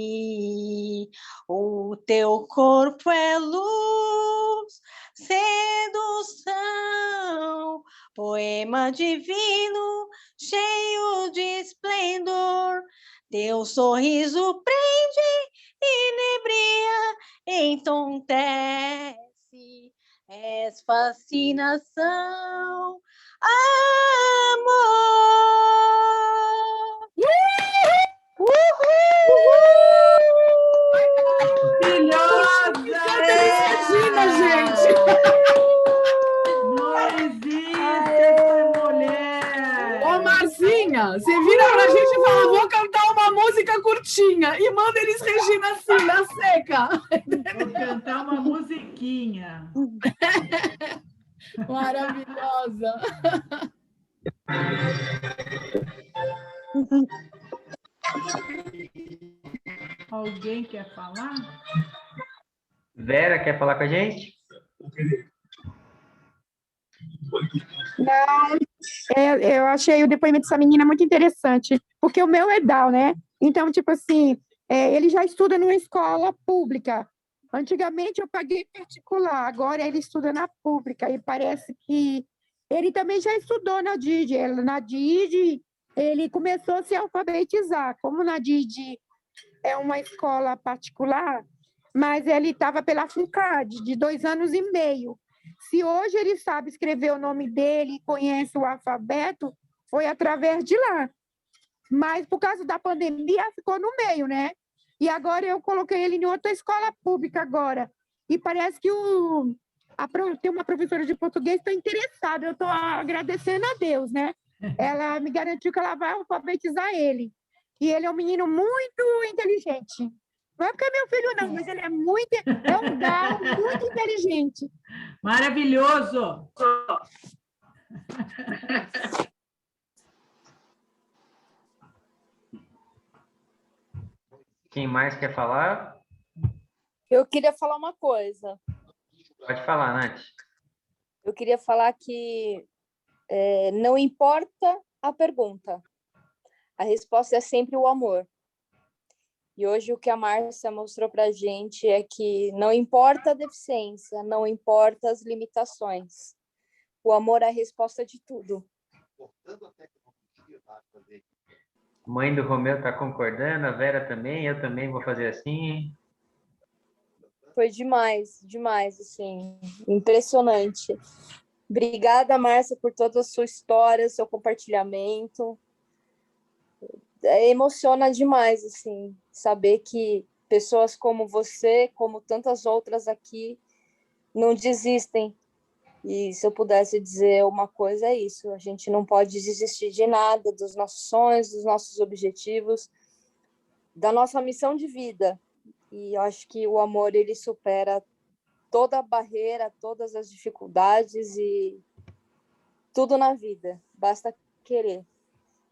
Speaker 1: O teu corpo é luz, sedução, poema divino, cheio de esplendor. Teu sorriso prende, inebria, entontece, és fascinação, amor.
Speaker 4: Maravilhosa!
Speaker 9: Regina, gente!
Speaker 4: Luizinha, essa mulher!
Speaker 9: Ô, Marcinha, você vira pra gente e fala, vou cantar uma música curtinha, e manda eles Regina assim, na seca.
Speaker 4: Vou cantar uma musiquinha.
Speaker 9: Maravilhosa.
Speaker 4: Alguém quer falar?
Speaker 2: Vera, quer falar com a gente?
Speaker 12: Não, eu achei o depoimento dessa menina muito interessante, porque o meu é Down, né? Então, tipo assim, ele já estuda numa escola pública. Antigamente eu paguei particular, agora ele estuda na pública, e parece que ele também já estudou na DID. Na DID, ele começou a se alfabetizar. Como na DID é uma escola particular, mas ele estava pela FUNCAD, de 2 anos e meio. Se hoje ele sabe escrever o nome dele e conhece o alfabeto, foi através de lá. Mas, por causa da pandemia, ficou no meio, né? E agora eu coloquei ele em outra escola pública agora. E parece que tem uma professora de português que está interessada. Eu estou agradecendo a Deus, né? Ela me garantiu que ela vai alfabetizar ele. E ele é um menino muito inteligente. Não é porque é meu filho, não, mas ele é um Down muito inteligente.
Speaker 4: Maravilhoso!
Speaker 2: Quem mais quer falar?
Speaker 13: Eu queria falar uma coisa.
Speaker 2: Pode falar, Nath.
Speaker 13: Eu queria falar que não importa a pergunta, a resposta é sempre o amor. E hoje o que a Márcia mostrou para a gente é que não importa a deficiência, não importa as limitações. O amor é a resposta de tudo.
Speaker 2: Mãe do Romeu está concordando, a Vera também, eu também vou fazer assim.
Speaker 13: Foi demais, demais, assim, impressionante. Obrigada, Márcia, por toda a sua história, seu compartilhamento. Emociona demais, assim, saber que pessoas como você, como tantas outras aqui, não desistem. E se eu pudesse dizer uma coisa, é isso: a gente não pode desistir de nada, dos nossos sonhos, dos nossos objetivos, da nossa missão de vida. E eu acho que o amor, ele supera toda a barreira, todas as dificuldades e tudo na vida. Basta querer.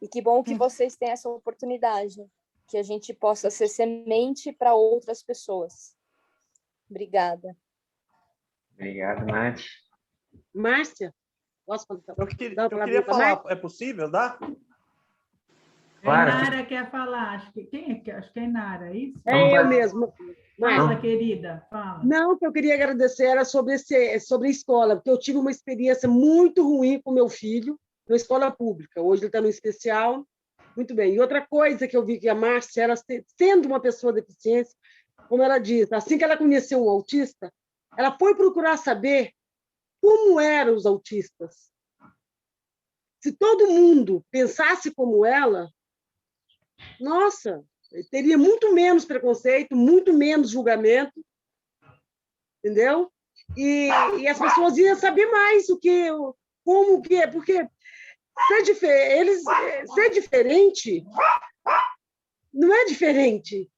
Speaker 13: E que bom que vocês têm essa oportunidade, que a gente possa ser semente para outras pessoas. Obrigada.
Speaker 2: Obrigado, Nath.
Speaker 14: Márcia, posso falar?
Speaker 15: Eu queria falar, é possível, dá?
Speaker 2: Claro.
Speaker 4: A Nara quer falar, acho que é Nara, é isso?
Speaker 14: É eu mesmo.
Speaker 4: Fala, querida, fala.
Speaker 14: Não, o que eu queria agradecer era sobre a escola, porque eu tive uma experiência muito ruim com meu filho na escola pública. Hoje ele está no especial. Muito bem. E outra coisa que eu vi que a Márcia, ela sendo uma pessoa deficiente, como ela diz, assim que ela conheceu o autista, ela foi procurar saber como eram os autistas. Se todo mundo pensasse como ela, nossa, teria muito menos preconceito, muito menos julgamento, entendeu? E as pessoas iam saber mais como que é, porque ser diferente não é diferente,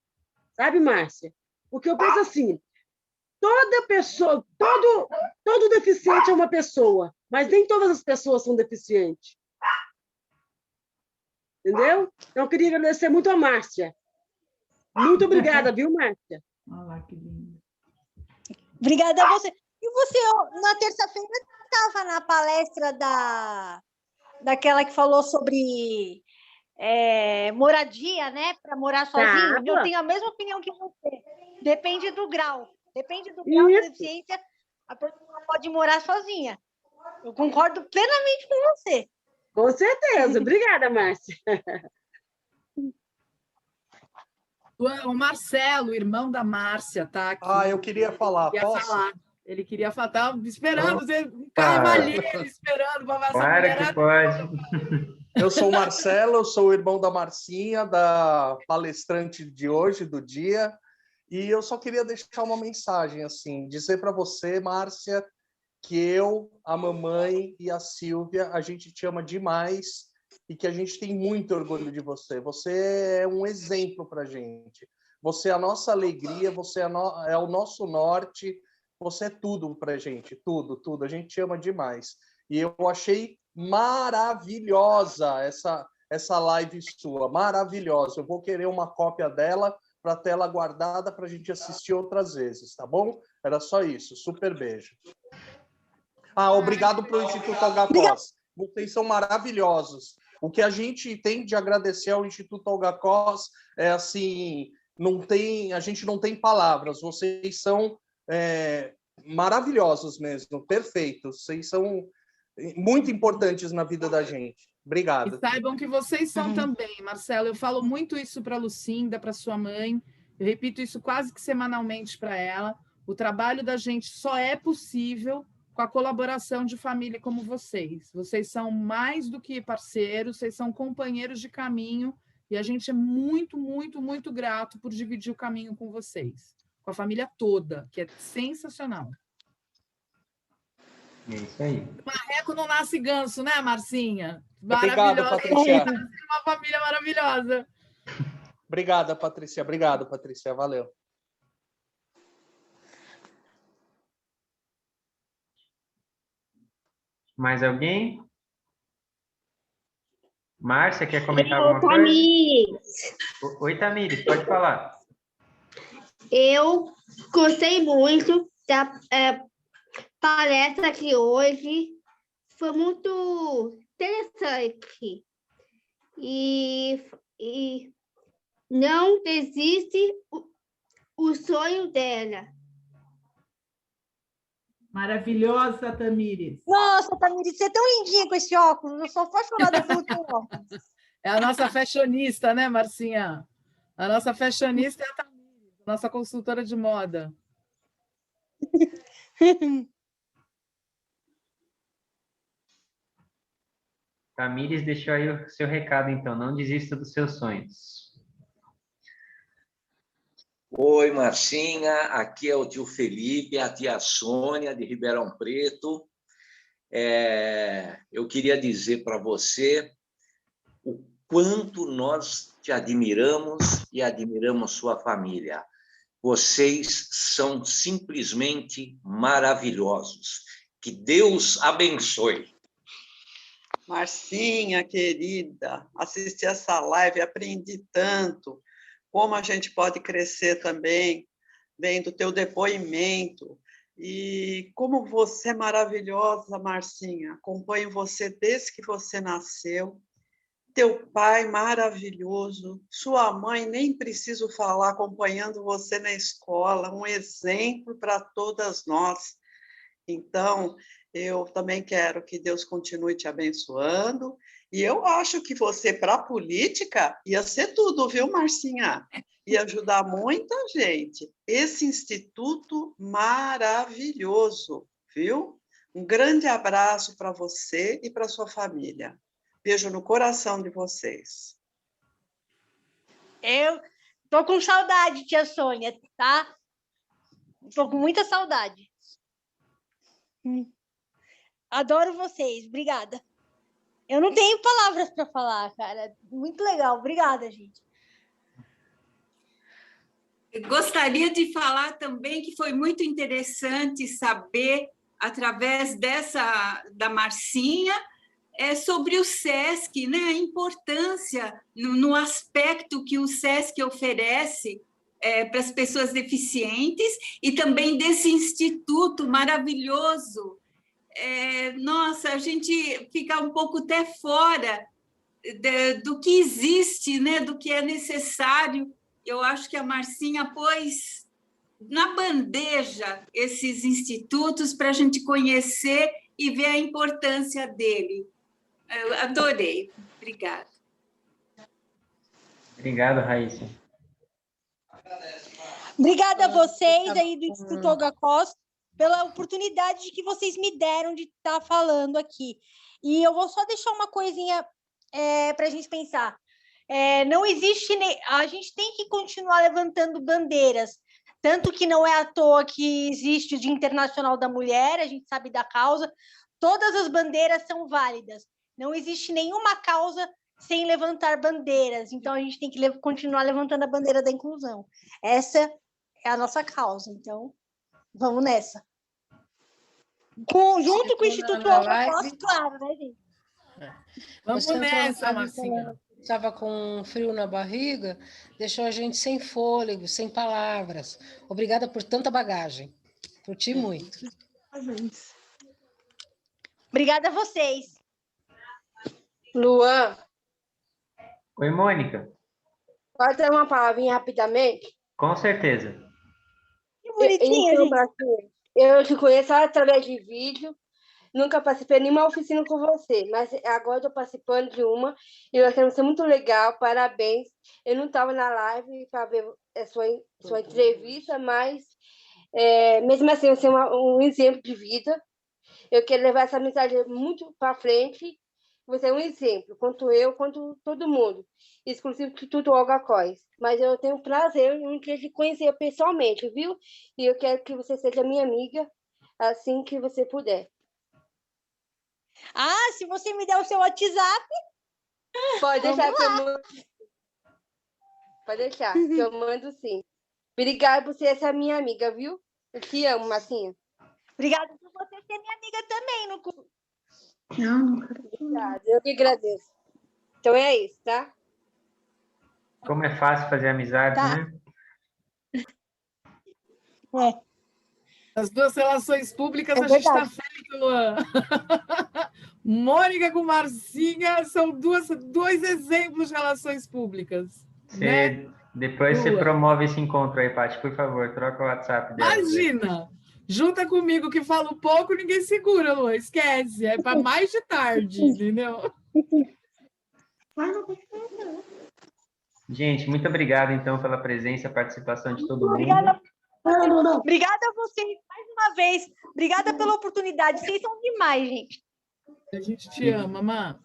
Speaker 14: sabe, Márcia? Porque eu penso assim, toda pessoa, todo deficiente é uma pessoa, mas nem todas as pessoas são deficientes. Entendeu? Então, eu queria agradecer muito a Márcia. Muito obrigada, viu, Márcia?
Speaker 4: Olha que lindo.
Speaker 1: Obrigada a você. E você, na terça-feira, estava na palestra daquela que falou sobre moradia, né? Para morar sozinho. Eu tenho a mesma opinião que você. Depende do grau. Depende do grau de deficiência, a pessoa pode morar sozinha. Eu concordo plenamente com você.
Speaker 14: Com certeza. Obrigada, Márcia.
Speaker 9: O Marcelo, irmão da Márcia, tá aqui.
Speaker 15: Eu queria falar. Posso?
Speaker 9: Ele queria falar, estava esperando, um carnavalheiro esperando para passar.
Speaker 2: Claro que pode.
Speaker 15: Eu sou o Marcelo, eu sou o irmão da Marcinha, da palestrante de hoje, do dia, e eu só queria deixar uma mensagem, assim, dizer para você, Márcia, que eu, a mamãe e a Silvia, a gente te ama demais e que a gente tem muito orgulho de você. Você é um exemplo para a gente. Você é a nossa alegria, você é o nosso norte, você é tudo para a gente, tudo, tudo. A gente te ama demais. E eu achei maravilhosa essa live sua, maravilhosa. Eu vou querer uma cópia dela para ter ela guardada para a gente assistir outras vezes, tá bom? Era só isso. Super beijo. Obrigado para o Instituto Olga Cos. Vocês são maravilhosos. O que a gente tem de agradecer ao Instituto Olga Cos é assim, a gente não tem palavras. Vocês são maravilhosos mesmo, perfeitos. Vocês são muito importantes na vida da gente. Obrigado.
Speaker 9: E saibam que vocês são também, Marcelo. Eu falo muito isso para a Lucinda, para sua mãe. Eu repito isso quase que semanalmente para ela. O trabalho da gente só é possível com a colaboração de família como vocês. Vocês são mais do que parceiros, vocês são companheiros de caminho e a gente é muito, muito, muito grato por dividir o caminho com vocês, com a família toda, que é sensacional.
Speaker 2: É isso aí.
Speaker 9: Marreco não nasce ganso, né, Marcinha?
Speaker 15: Obrigado, Patrícia.
Speaker 9: Uma família maravilhosa.
Speaker 15: Obrigada, Patrícia. Obrigado, Patrícia. Valeu.
Speaker 2: Mais alguém? Márcia, quer comentar alguma coisa?
Speaker 16: Tamires.
Speaker 2: Oi, Tamires, pode falar.
Speaker 16: Eu gostei muito da palestra aqui hoje. Foi muito interessante. E não desiste o sonho dela.
Speaker 4: Maravilhosa, Tamires.
Speaker 1: Nossa, Tamires, você é tão lindinha com esse óculos. Eu sou apaixonada pelo teu óculos.
Speaker 9: É a nossa fashionista, né, Marcinha? A nossa fashionista é a Tamires, nossa consultora de moda.
Speaker 2: Tamires deixou aí o seu recado, então. Não desista dos seus sonhos.
Speaker 17: Oi, Marcinha. Aqui é o tio Felipe, a tia Sônia, de Ribeirão Preto. Eu queria dizer para você o quanto nós te admiramos e admiramos sua família. Vocês são simplesmente maravilhosos. Que Deus abençoe.
Speaker 18: Marcinha, querida, assisti essa live, aprendi tanto. Como a gente pode crescer também, vendo o teu depoimento. E como você é maravilhosa, Marcinha. Acompanho você desde que você nasceu. Teu pai maravilhoso. Sua mãe, nem preciso falar, acompanhando você na escola. Um exemplo para todas nós. Então, eu também quero que Deus continue te abençoando. E eu acho que você, para a política, ia ser tudo, viu, Marcinha? Ia ajudar muita gente. Esse instituto maravilhoso, viu? Um grande abraço para você e para sua família. Beijo no coração de vocês.
Speaker 1: Eu tô com saudade, tia Sônia, tá? Estou com muita saudade. Adoro vocês, obrigada. Eu não tenho palavras para falar, cara. Muito legal, obrigada, gente.
Speaker 11: Eu gostaria de falar também que foi muito interessante saber, através da Marcinha, sobre o SESC, né? A importância no aspecto que o SESC oferece para as pessoas deficientes e também desse instituto maravilhoso. Nossa, a gente fica um pouco até fora do que existe, né? Do que é necessário. Eu acho que a Marcinha pôs na bandeja esses institutos para a gente conhecer e ver a importância dele. Eu adorei. Obrigada.
Speaker 2: Obrigado, Raíssa.
Speaker 1: Obrigada a vocês aí do Instituto Olga Costa pela oportunidade que vocês me deram de estar falando aqui. E eu vou só deixar uma coisinha para a gente pensar. Não existe... A gente tem que continuar levantando bandeiras, tanto que não é à toa que existe o Dia Internacional da Mulher, a gente sabe da causa, todas as bandeiras são válidas. Não existe nenhuma causa sem levantar bandeiras, então a gente tem que continuar levantando a bandeira da inclusão. Essa é a nossa causa, então vamos nessa. Junto com o Instituto Olga Costa, claro, né, gente?
Speaker 9: Vamos nessa, Marcinha.
Speaker 19: Estava com um frio na barriga, deixou a gente sem fôlego, sem palavras. Obrigada por tanta bagagem. Curti muito.
Speaker 1: Obrigada a vocês.
Speaker 13: Luan,
Speaker 2: Oi, Mônica.
Speaker 13: pode dar uma palavrinha rapidamente?
Speaker 2: Com certeza.
Speaker 1: Que bonitinha,
Speaker 13: Então,
Speaker 1: gente.
Speaker 13: Marcinha, eu te conheço através de vídeo, nunca participei de nenhuma oficina com você, mas agora estou participando de uma e eu achei você muito legal, parabéns. Eu não estava na live para ver a sua entrevista, mas mesmo assim, você é um exemplo de vida. Eu quero levar essa mensagem muito para frente. Você é um exemplo, quanto eu, quanto todo mundo, exclusivo do Instituto Olga Costa. Mas eu tenho o prazer em te conhecer pessoalmente, viu? E eu quero que você seja minha amiga assim que você puder.
Speaker 1: Ah, se você me der o seu WhatsApp...
Speaker 13: Pode deixar que eu mando. Pode deixar, que eu mando sim. Obrigada por ser essa minha amiga, viu? Eu te amo, Marcinha.
Speaker 1: Obrigada por você ser minha amiga também.
Speaker 13: Obrigada, eu que agradeço. Então é isso, tá?
Speaker 2: Como é fácil fazer amizade, né?
Speaker 9: As duas relações públicas, a
Speaker 13: verdade.
Speaker 9: gente está feio, Luan. Mônica com Marcinha são dois exemplos de relações públicas. Né?
Speaker 2: Depois você promove esse encontro aí, Paty, por favor, troca o WhatsApp dela.
Speaker 9: Imagina! Junta comigo que falo pouco, ninguém segura, Luan, esquece. É para mais de tarde, entendeu?
Speaker 2: Gente, muito obrigado, então, pela presença e participação de todo mundo.
Speaker 1: Obrigada a vocês mais uma vez. Obrigada pela oportunidade. Vocês são demais, gente.
Speaker 9: A gente te ama, Má.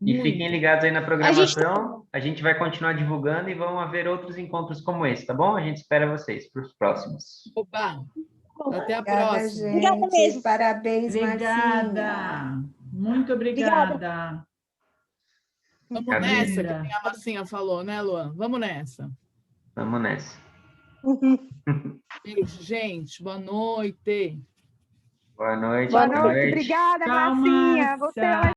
Speaker 2: E fiquem ligados aí na programação. A gente vai continuar divulgando e vão haver outros encontros como esse, tá bom? A gente espera vocês para os próximos.
Speaker 9: Opa! Até a
Speaker 3: Obrigada,
Speaker 9: próxima.
Speaker 3: gente.
Speaker 1: Obrigada mesmo.
Speaker 3: Parabéns,
Speaker 4: Obrigada.
Speaker 3: Marcinha.
Speaker 4: Muito obrigada.
Speaker 9: Vamos nessa, que nem a Marcinha falou, né, Luan? Vamos nessa.
Speaker 2: Vamos nessa.
Speaker 9: Beijo, gente. Boa noite.
Speaker 2: Boa noite.
Speaker 12: Boa noite. Obrigada,
Speaker 4: Tchau,
Speaker 12: Marcinha.
Speaker 4: Márcia.
Speaker 12: Você é